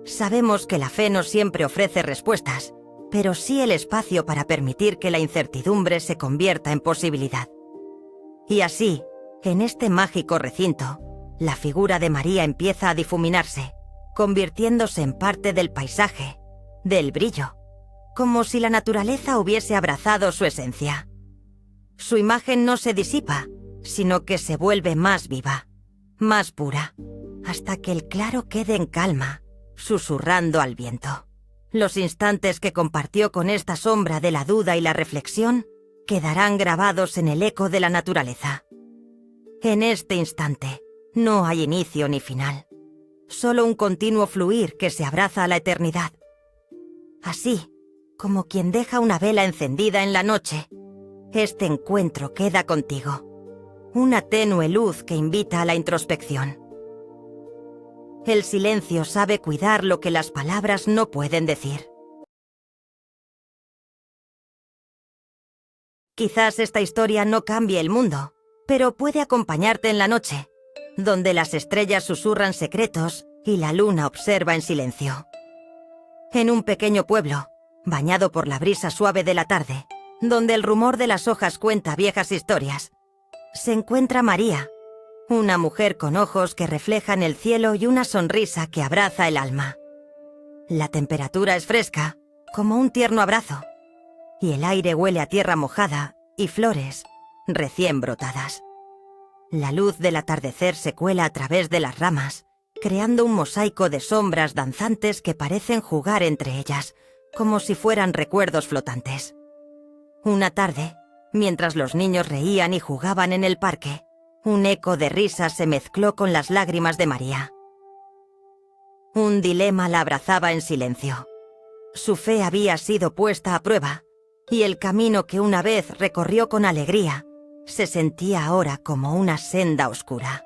Sabemos que la fe no siempre ofrece respuestas, pero sí el espacio para permitir que la incertidumbre se convierta en posibilidad. Y así, en este mágico recinto, la figura de María empieza a difuminarse, convirtiéndose en parte del paisaje, del brillo, como si la naturaleza hubiese abrazado su esencia. Su imagen no se disipa, sino que se vuelve más viva, más pura, hasta que el claro quede en calma, susurrando al viento. Los instantes que compartió con esta sombra de la duda y la reflexión quedarán grabados en el eco de la naturaleza. En este instante, no hay inicio ni final, solo un continuo fluir que se abraza a la eternidad. Así, como quien deja una vela encendida en la noche, este encuentro queda contigo, una tenue luz que invita a la introspección. El silencio sabe cuidar lo que las palabras no pueden decir. Quizás esta historia no cambie el mundo, pero puede acompañarte en la noche, donde las estrellas susurran secretos y la luna observa en silencio. En un pequeño pueblo, bañado por la brisa suave de la tarde, donde el rumor de las hojas cuenta viejas historias, se encuentra María, una mujer con ojos que reflejan el cielo y una sonrisa que abraza el alma. La temperatura es fresca, como un tierno abrazo, y el aire huele a tierra mojada y flores recién brotadas. La luz del atardecer se cuela a través de las ramas, creando un mosaico de sombras danzantes que parecen jugar entre ellas, como si fueran recuerdos flotantes. Una tarde, mientras los niños reían y jugaban en el parque, un eco de risas se mezcló con las lágrimas de María. Un dilema la abrazaba en silencio. Su fe había sido puesta a prueba, y el camino que una vez recorrió con alegría se sentía ahora como una senda oscura.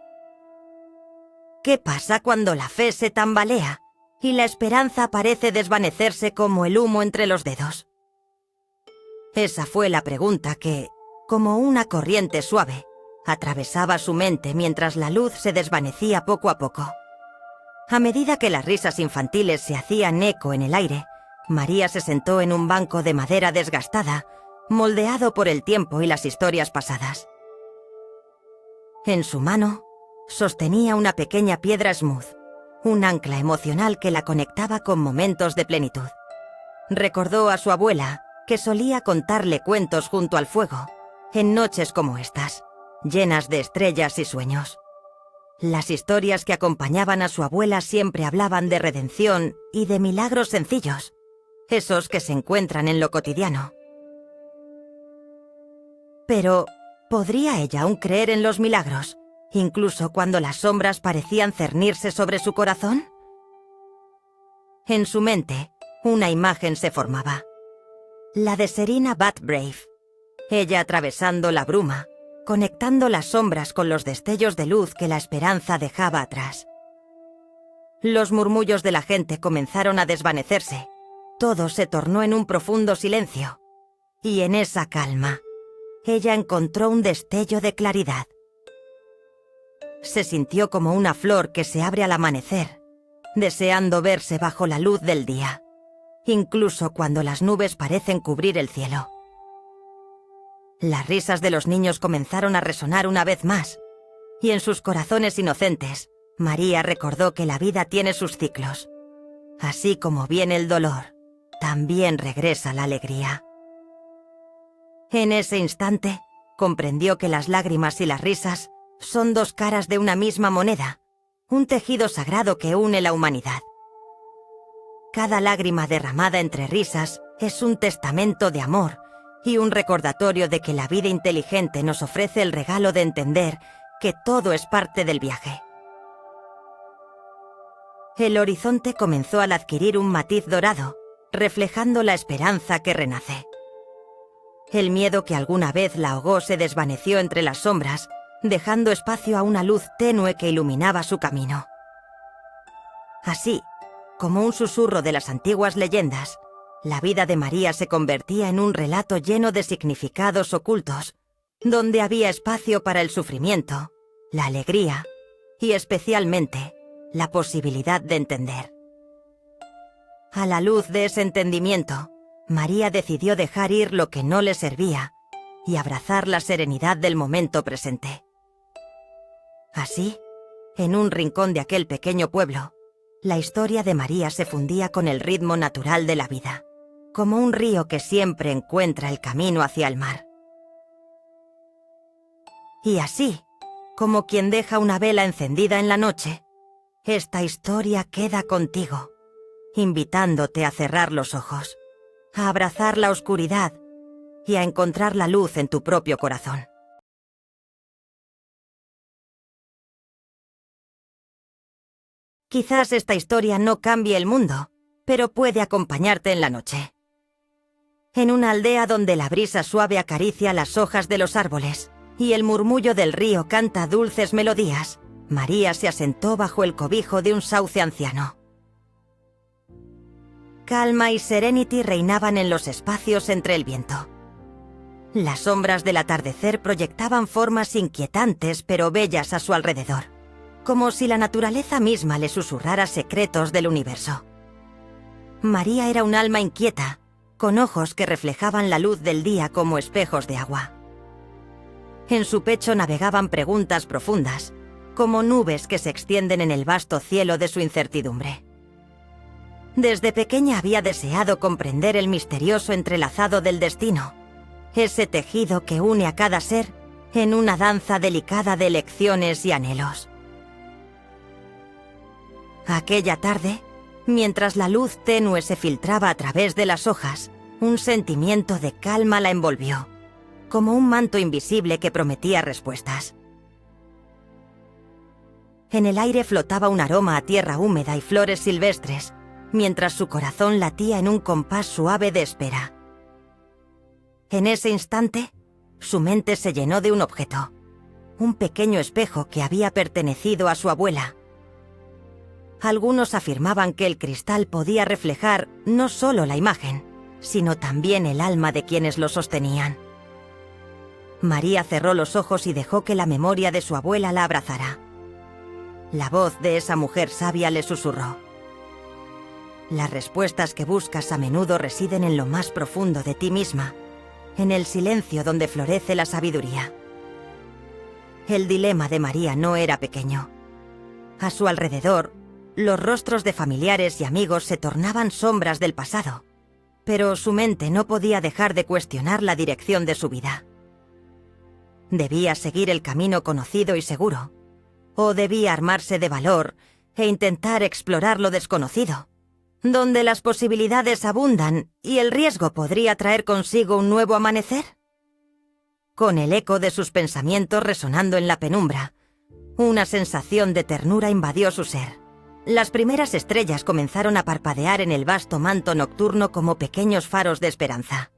¿Qué pasa cuando la fe se tambalea y la esperanza parece desvanecerse como el humo entre los dedos? Esa fue la pregunta que, como una corriente suave, atravesaba su mente mientras la luz se desvanecía poco a poco. A medida que las risas infantiles se hacían eco en el aire, María se sentó en un banco de madera desgastada, moldeado por el tiempo y las historias pasadas. En su mano, sostenía una pequeña piedra smooth, un ancla emocional que la conectaba con momentos de plenitud. Recordó a su abuela, que solía contarle cuentos junto al fuego, en noches como estas, llenas de estrellas y sueños. Las historias que acompañaban a su abuela siempre hablaban de redención y de milagros sencillos, esos que se encuentran en lo cotidiano. Pero, ¿podría ella aún creer en los milagros, incluso cuando las sombras parecían cernirse sobre su corazón? En su mente, una imagen se formaba. La de Serena Batbrave. Ella atravesando la bruma, conectando las sombras con los destellos de luz que la esperanza dejaba atrás. Los murmullos de la gente comenzaron a desvanecerse. Todo se tornó en un profundo silencio. Y en esa calma, ella encontró un destello de claridad. Se sintió como una flor que se abre al amanecer, deseando verse bajo la luz del día, incluso cuando las nubes parecen cubrir el cielo. Las risas de los niños comenzaron a resonar una vez más, y en sus corazones inocentes, María recordó que la vida tiene sus ciclos. Así como viene el dolor, también regresa la alegría. En ese instante, comprendió que las lágrimas y las risas son dos caras de una misma moneda, un tejido sagrado que une la humanidad. Cada lágrima derramada entre risas es un testamento de amor y un recordatorio de que la vida inteligente nos ofrece el regalo de entender que todo es parte del viaje. El horizonte comenzó al adquirir un matiz dorado, reflejando la esperanza que renace. El miedo que alguna vez la ahogó se desvaneció entre las sombras, dejando espacio a una luz tenue que iluminaba su camino. Así, como un susurro de las antiguas leyendas, la vida de María se convertía en un relato lleno de significados ocultos, donde había espacio para el sufrimiento, la alegría y, especialmente, la posibilidad de entender. A la luz de ese entendimiento, María decidió dejar ir lo que no le servía y abrazar la serenidad del momento presente. Así, en un rincón de aquel pequeño pueblo, la historia de María se fundía con el ritmo natural de la vida, como un río que siempre encuentra el camino hacia el mar. Y así, como quien deja una vela encendida en la noche, esta historia queda contigo, invitándote a cerrar los ojos, a abrazar la oscuridad y a encontrar la luz en tu propio corazón. Quizás esta historia no cambie el mundo, pero puede acompañarte en la noche. En una aldea donde la brisa suave acaricia las hojas de los árboles y el murmullo del río canta dulces melodías, María se asentó bajo el cobijo de un sauce anciano. Calma y serenity reinaban en los espacios entre el viento. Las sombras del atardecer proyectaban formas inquietantes pero bellas a su alrededor, como si la naturaleza misma le susurrara secretos del universo. María era un alma inquieta, con ojos que reflejaban la luz del día como espejos de agua. En su pecho navegaban preguntas profundas, como nubes que se extienden en el vasto cielo de su incertidumbre. Desde pequeña había deseado comprender el misterioso entrelazado del destino, ese tejido que une a cada ser en una danza delicada de elecciones y anhelos. Aquella tarde, mientras la luz tenue se filtraba a través de las hojas, un sentimiento de calma la envolvió, como un manto invisible que prometía respuestas. En el aire flotaba un aroma a tierra húmeda y flores silvestres, mientras su corazón latía en un compás suave de espera. En ese instante, su mente se llenó de un objeto, un pequeño espejo que había pertenecido a su abuela. Algunos afirmaban que el cristal podía reflejar no solo la imagen, sino también el alma de quienes lo sostenían. María cerró los ojos y dejó que la memoria de su abuela la abrazara. La voz de esa mujer sabia le susurró: las respuestas que buscas a menudo residen en lo más profundo de ti misma, en el silencio donde florece la sabiduría. El dilema de María no era pequeño. A su alrededor, los rostros de familiares y amigos se tornaban sombras del pasado, pero su mente no podía dejar de cuestionar la dirección de su vida. ¿Debía seguir el camino conocido y seguro? ¿O debía armarse de valor e intentar explorar lo desconocido, donde las posibilidades abundan y el riesgo podría traer consigo un nuevo amanecer? con el eco de sus pensamientos resonando en la penumbra. Una sensación de ternura invadió su ser. Las primeras estrellas comenzaron a parpadear en el vasto manto nocturno como pequeños faros de esperanza.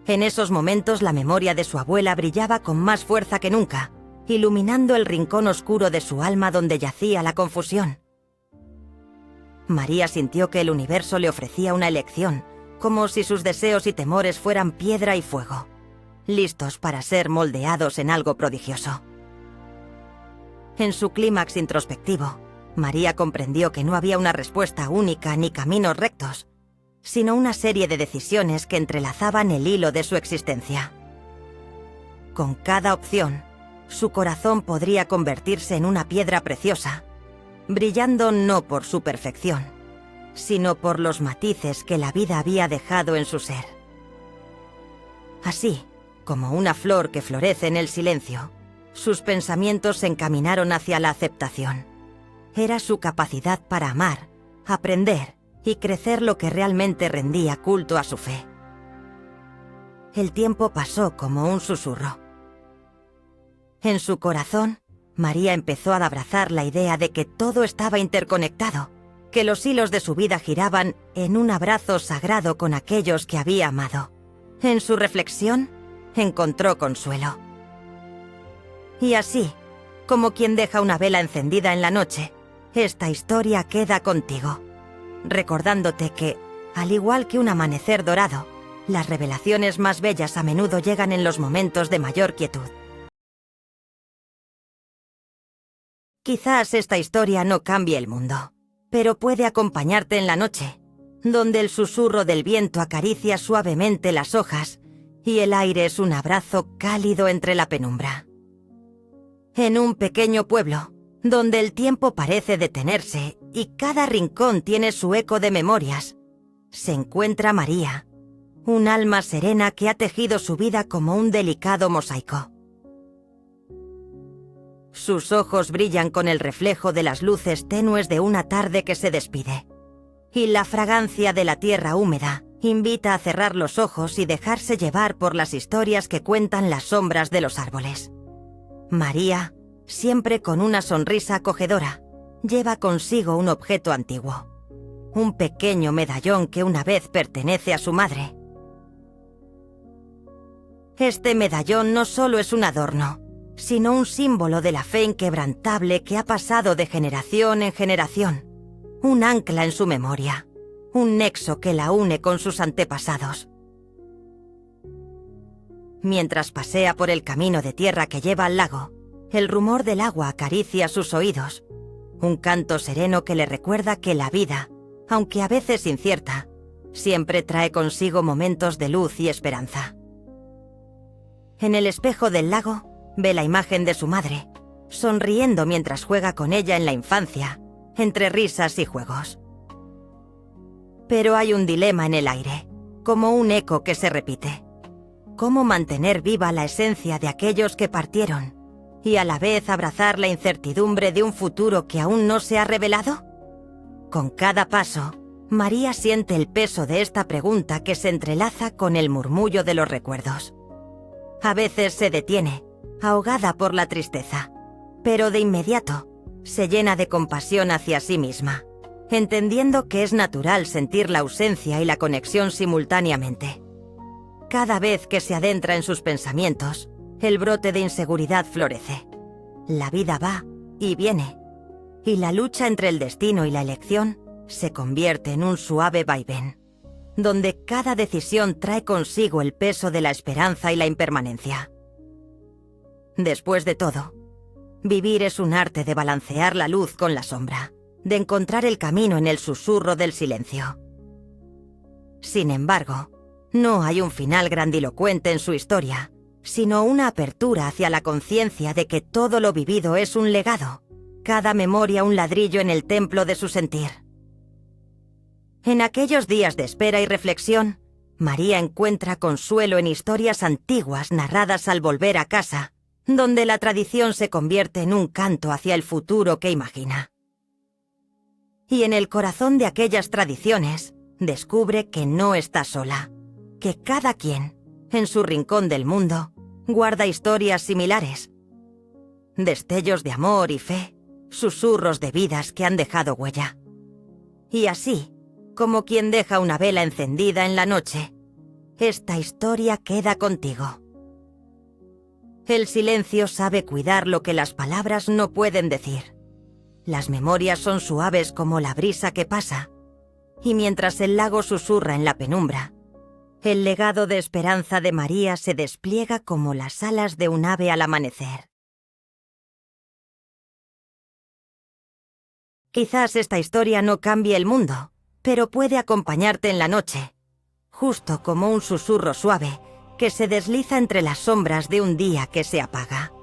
En esos momentos la memoria de su abuela brillaba con más fuerza que nunca, iluminando el rincón oscuro de su alma donde yacía la confusión. María sintió que el universo le ofrecía una elección, como si sus deseos y temores fueran piedra y fuego, listos para ser moldeados en algo prodigioso. En su clímax introspectivo, María comprendió que no había una respuesta única ni caminos rectos, sino una serie de decisiones que entrelazaban el hilo de su existencia. Con cada opción, su corazón podría convertirse en una piedra preciosa, brillando no por su perfección, sino por los matices que la vida había dejado en su ser. Así, como una flor que florece en el silencio, sus pensamientos se encaminaron hacia la aceptación. Era su capacidad para amar, aprender y crecer lo que realmente rendía culto a su fe. El tiempo pasó como un susurro. En su corazón, María empezó a abrazar la idea de que todo estaba interconectado, que los hilos de su vida giraban en un abrazo sagrado con aquellos que había amado. En su reflexión, encontró consuelo. Y así, como quien deja una vela encendida en la noche, esta historia queda contigo, recordándote que, al igual que un amanecer dorado, las revelaciones más bellas a menudo llegan en los momentos de mayor quietud. Quizás esta historia no cambie el mundo, pero puede acompañarte en la noche, donde el susurro del viento acaricia suavemente las hojas y el aire es un abrazo cálido entre la penumbra. En un pequeño pueblo, donde el tiempo parece detenerse y cada rincón tiene su eco de memorias, se encuentra María, un alma serena que ha tejido su vida como un delicado mosaico. Sus ojos brillan con el reflejo de las luces tenues de una tarde que se despide, y la fragancia de la tierra húmeda invita a cerrar los ojos y dejarse llevar por las historias que cuentan las sombras de los árboles. María, siempre con una sonrisa acogedora, lleva consigo un objeto antiguo, un pequeño medallón que una vez pertenece a su madre. Este medallón no solo es un adorno, sino un símbolo de la fe inquebrantable que ha pasado de generación en generación, un ancla en su memoria, un nexo que la une con sus antepasados. Mientras pasea por el camino de tierra que lleva al lago, el rumor del agua acaricia sus oídos, un canto sereno que le recuerda que la vida, aunque a veces incierta, siempre trae consigo momentos de luz y esperanza. En el espejo del lago, ve la imagen de su madre, sonriendo mientras juega con ella en la infancia, entre risas y juegos. Pero hay un dilema en el aire, como un eco que se repite. ¿Cómo mantener viva la esencia de aquellos que partieron y a la vez abrazar la incertidumbre de un futuro que aún no se ha revelado? Con cada paso, María siente el peso de esta pregunta que se entrelaza con el murmullo de los recuerdos. A veces se detiene, ahogada por la tristeza, pero de inmediato se llena de compasión hacia sí misma, entendiendo que es natural sentir la ausencia y la conexión simultáneamente. Cada vez que se adentra en sus pensamientos, el brote de inseguridad florece. La vida va y viene, y la lucha entre el destino y la elección se convierte en un suave vaivén, donde cada decisión trae consigo el peso de la esperanza y la impermanencia. Después de todo, vivir es un arte de balancear la luz con la sombra, de encontrar el camino en el susurro del silencio. Sin embargo, no hay un final grandilocuente en su historia, sino una apertura hacia la conciencia de que todo lo vivido es un legado, cada memoria un ladrillo en el templo de su sentir. En aquellos días de espera y reflexión, María encuentra consuelo en historias antiguas narradas al volver a casa, donde la tradición se convierte en un canto hacia el futuro que imagina. Y en el corazón de aquellas tradiciones, descubre que no está sola, que cada quien, en su rincón del mundo, guarda historias similares. Destellos de amor y fe, susurros de vidas que han dejado huella. Y así, como quien deja una vela encendida en la noche, esta historia queda contigo. El silencio sabe cuidar lo que las palabras no pueden decir. Las memorias son suaves como la brisa que pasa, y mientras el lago susurra en la penumbra, el legado de esperanza de María se despliega como las alas de un ave al amanecer. Quizás esta historia no cambie el mundo, pero puede acompañarte en la noche, justo como un susurro suave que se desliza entre las sombras de un día que se apaga.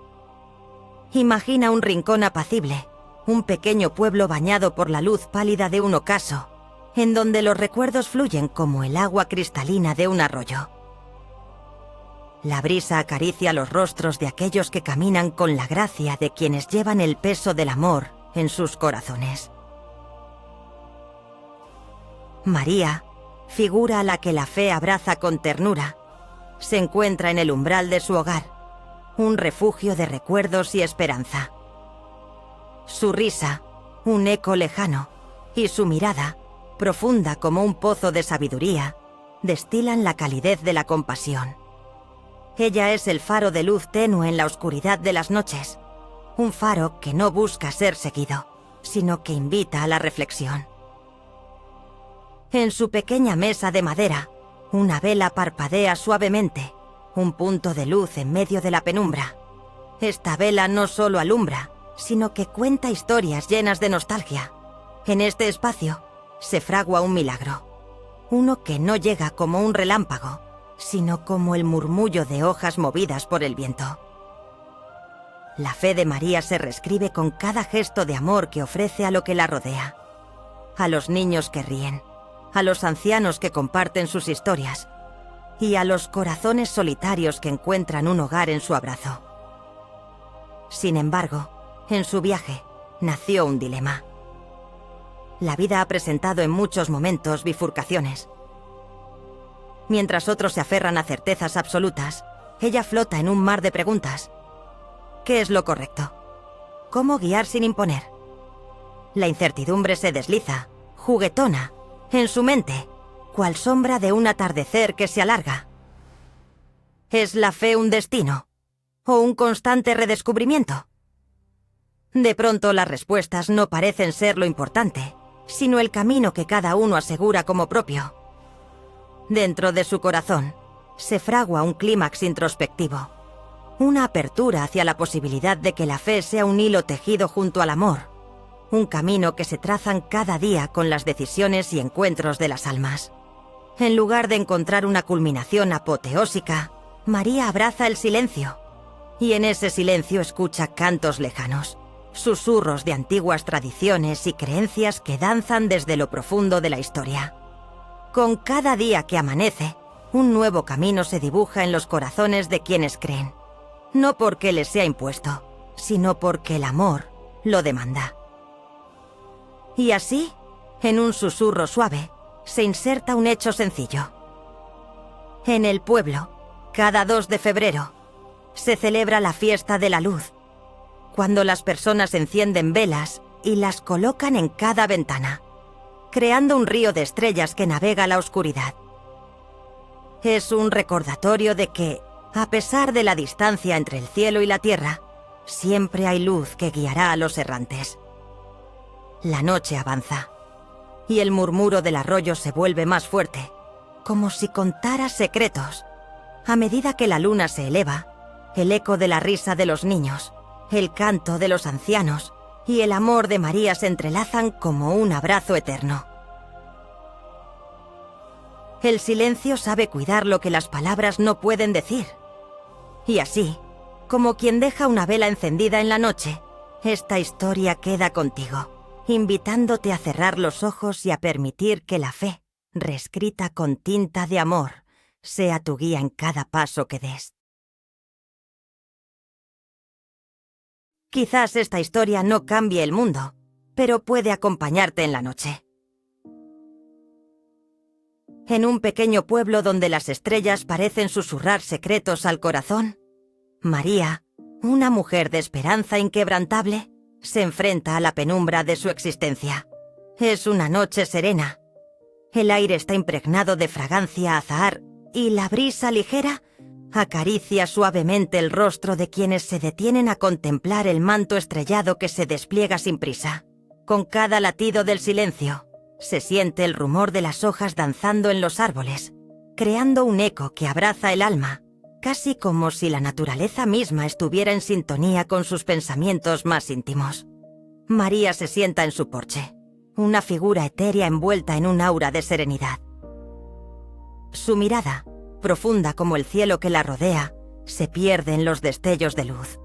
Imagina un rincón apacible, un pequeño pueblo bañado por la luz pálida de un ocaso, en donde los recuerdos fluyen como el agua cristalina de un arroyo. La brisa acaricia los rostros de aquellos que caminan con la gracia de quienes llevan el peso del amor en sus corazones. María, figura a la que la fe abraza con ternura, se encuentra en el umbral de su hogar, un refugio de recuerdos y esperanza. Su risa, un eco lejano, y su mirada, profunda como un pozo de sabiduría, destilan la calidez de la compasión. Ella es el faro de luz tenue en la oscuridad de las noches, un faro que no busca ser seguido, sino que invita a la reflexión. En su pequeña mesa de madera, una vela parpadea suavemente, un punto de luz en medio de la penumbra. Esta vela no solo alumbra, sino que cuenta historias llenas de nostalgia. En este espacio se fragua un milagro, uno que no llega como un relámpago, sino como el murmullo de hojas movidas por el viento. La fe de María se reescribe con cada gesto de amor que ofrece a lo que la rodea. A los niños que ríen, a los ancianos que comparten sus historias y a los corazones solitarios que encuentran un hogar en su abrazo. Sin embargo, en su viaje nació un dilema. La vida ha presentado en muchos momentos bifurcaciones. Mientras otros se aferran a certezas absolutas, ella flota en un mar de preguntas. ¿Qué es lo correcto? ¿Cómo guiar sin imponer? La incertidumbre se desliza, juguetona, en su mente, cual sombra de un atardecer que se alarga. ¿Es la fe un destino? ¿O un constante redescubrimiento? De pronto las respuestas no parecen ser lo importante, sino el camino que cada uno asegura como propio. Dentro de su corazón se fragua un clímax introspectivo, una apertura hacia la posibilidad de que la fe sea un hilo tejido junto al amor, un camino que se trazan cada día con las decisiones y encuentros de las almas. En lugar de encontrar una culminación apoteósica, María abraza el silencio, y en ese silencio escucha cantos lejanos, susurros de antiguas tradiciones y creencias que danzan desde lo profundo de la historia. Con cada día que amanece, un nuevo camino se dibuja en los corazones de quienes creen, no porque les sea impuesto, sino porque el amor lo demanda. Y así, en un susurro suave, se inserta un hecho sencillo. En el pueblo, cada 2 de febrero, se celebra la fiesta de la luz, cuando las personas encienden velas y las colocan en cada ventana, creando un río de estrellas que navega la oscuridad. Es un recordatorio de que, a pesar de la distancia entre el cielo y la tierra, siempre hay luz que guiará a los errantes. La noche avanza, y el murmuro del arroyo se vuelve más fuerte, como si contara secretos. A medida que la luna se eleva, el eco de la risa de los niños, el canto de los ancianos y el amor de María se entrelazan como un abrazo eterno. El silencio sabe cuidar lo que las palabras no pueden decir. Y así, como quien deja una vela encendida en la noche, esta historia queda contigo, invitándote a cerrar los ojos y a permitir que la fe, reescrita con tinta de amor, sea tu guía en cada paso que des. Quizás esta historia no cambie el mundo, pero puede acompañarte en la noche. En un pequeño pueblo donde las estrellas parecen susurrar secretos al corazón, María, una mujer de esperanza inquebrantable, se enfrenta a la penumbra de su existencia. Es una noche serena. El aire está impregnado de fragancia a azahar y la brisa ligera acaricia suavemente el rostro de quienes se detienen a contemplar el manto estrellado que se despliega sin prisa. Con cada latido del silencio, se siente el rumor de las hojas danzando en los árboles, creando un eco que abraza el alma, casi como si la naturaleza misma estuviera en sintonía con sus pensamientos más íntimos. María se sienta en su porche, una figura etérea envuelta en un aura de serenidad. Su mirada, profunda como el cielo que la rodea, se pierde en los destellos de luz.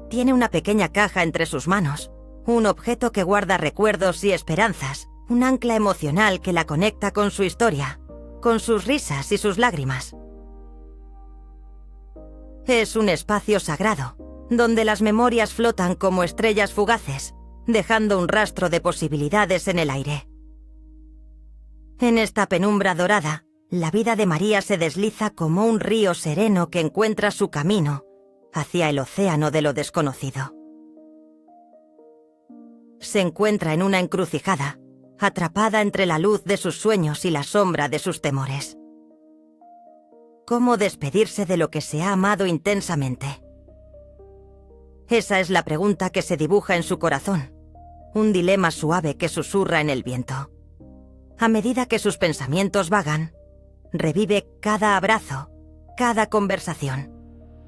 Tiene una pequeña caja entre sus manos, un objeto que guarda recuerdos y esperanzas, un ancla emocional que la conecta con su historia, con sus risas y sus lágrimas. Es un espacio sagrado, donde las memorias flotan como estrellas fugaces, dejando un rastro de posibilidades en el aire. En esta penumbra dorada, la vida de María se desliza como un río sereno que encuentra su camino hacia el océano de lo desconocido. Se encuentra en una encrucijada, atrapada entre la luz de sus sueños y la sombra de sus temores. ¿Cómo despedirse de lo que se ha amado intensamente? Esa es la pregunta que se dibuja en su corazón, un dilema suave que susurra en el viento. A medida que sus pensamientos vagan, revive cada abrazo, cada conversación,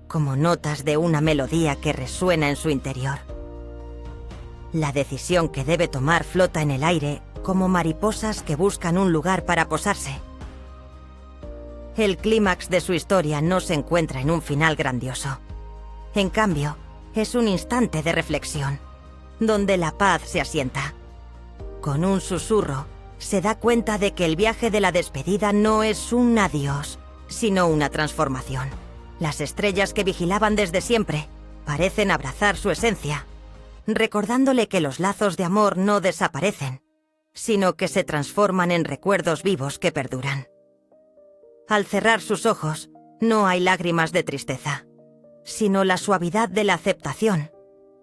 como notas de una melodía que resuena en su interior. La decisión que debe tomar flota en el aire como mariposas que buscan un lugar para posarse. El clímax de su historia no se encuentra en un final grandioso. En cambio, es un instante de reflexión, donde la paz se asienta. Con un susurro, se da cuenta de que el viaje de la despedida no es un adiós, sino una transformación. Las estrellas que vigilaban desde siempre parecen abrazar su esencia, recordándole que los lazos de amor no desaparecen, sino que se transforman en recuerdos vivos que perduran. Al cerrar sus ojos, no hay lágrimas de tristeza, sino la suavidad de la aceptación,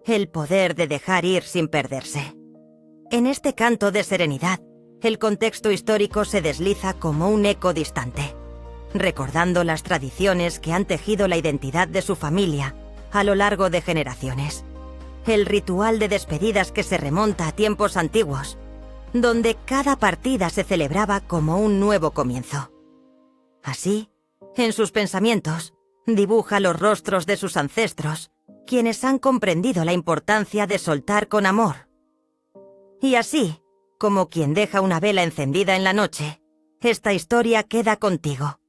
el poder de dejar ir sin perderse. En este canto de serenidad, el contexto histórico se desliza como un eco distante, recordando las tradiciones que han tejido la identidad de su familia a lo largo de generaciones. El ritual de despedidas que se remonta a tiempos antiguos, donde cada partida se celebraba como un nuevo comienzo. Así, en sus pensamientos, dibuja los rostros de sus ancestros, quienes han comprendido la importancia de soltar con amor. Y así, como quien deja una vela encendida en la noche, esta historia queda contigo,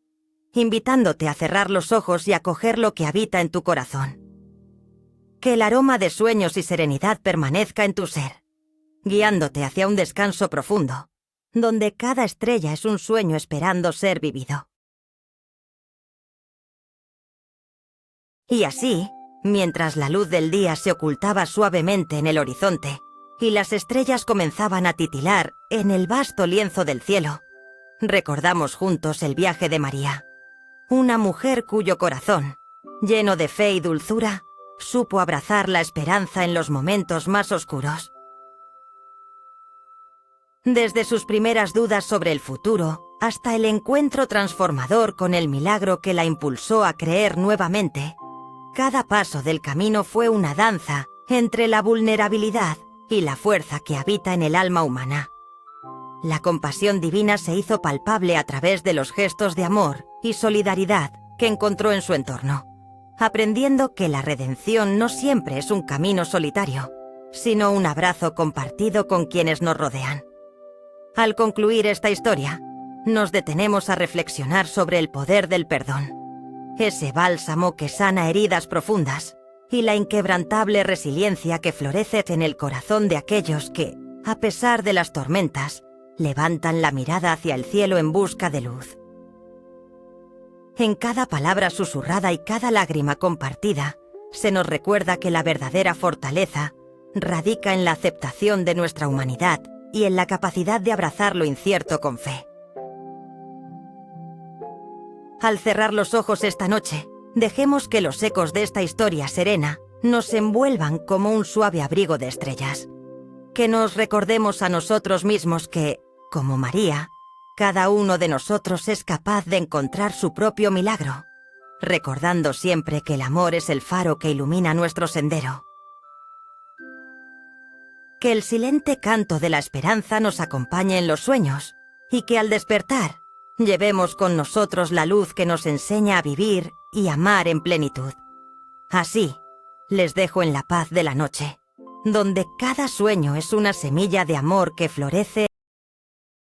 invitándote a cerrar los ojos y a coger lo que habita en tu corazón. Que el aroma de sueños y serenidad permanezca en tu ser, guiándote hacia un descanso profundo, donde cada estrella es un sueño esperando ser vivido. Y así, mientras la luz del día se ocultaba suavemente en el horizonte y las estrellas comenzaban a titilar en el vasto lienzo del cielo, recordamos juntos el viaje de María, una mujer cuyo corazón, lleno de fe y dulzura, supo abrazar la esperanza en los momentos más oscuros. Desde sus primeras dudas sobre el futuro hasta el encuentro transformador con el milagro que la impulsó a creer nuevamente, cada paso del camino fue una danza entre la vulnerabilidad y la fuerza que habita en el alma humana. La compasión divina se hizo palpable a través de los gestos de amor y solidaridad que encontró en su entorno, aprendiendo que la redención no siempre es un camino solitario, sino un abrazo compartido con quienes nos rodean. Al concluir esta historia, nos detenemos a reflexionar sobre el poder del perdón, ese bálsamo que sana heridas profundas, y la inquebrantable resiliencia que florece en el corazón de aquellos que, a pesar de las tormentas, levantan la mirada hacia el cielo en busca de luz. En cada palabra susurrada y cada lágrima compartida, se nos recuerda que la verdadera fortaleza radica en la aceptación de nuestra humanidad y en la capacidad de abrazar lo incierto con fe. Al cerrar los ojos esta noche, Dejemos que los ecos de esta historia serena nos envuelvan como un suave abrigo de estrellas. Que nos recordemos a nosotros mismos que, como María, cada uno de nosotros es capaz de encontrar su propio milagro, recordando siempre que el amor es el faro que ilumina nuestro sendero. Que el silente canto de la esperanza nos acompañe en los sueños y que al despertar llevemos con nosotros la luz que nos enseña a vivir y amar en plenitud. Así, les dejo en la paz de la noche, donde cada sueño es una semilla de amor que florece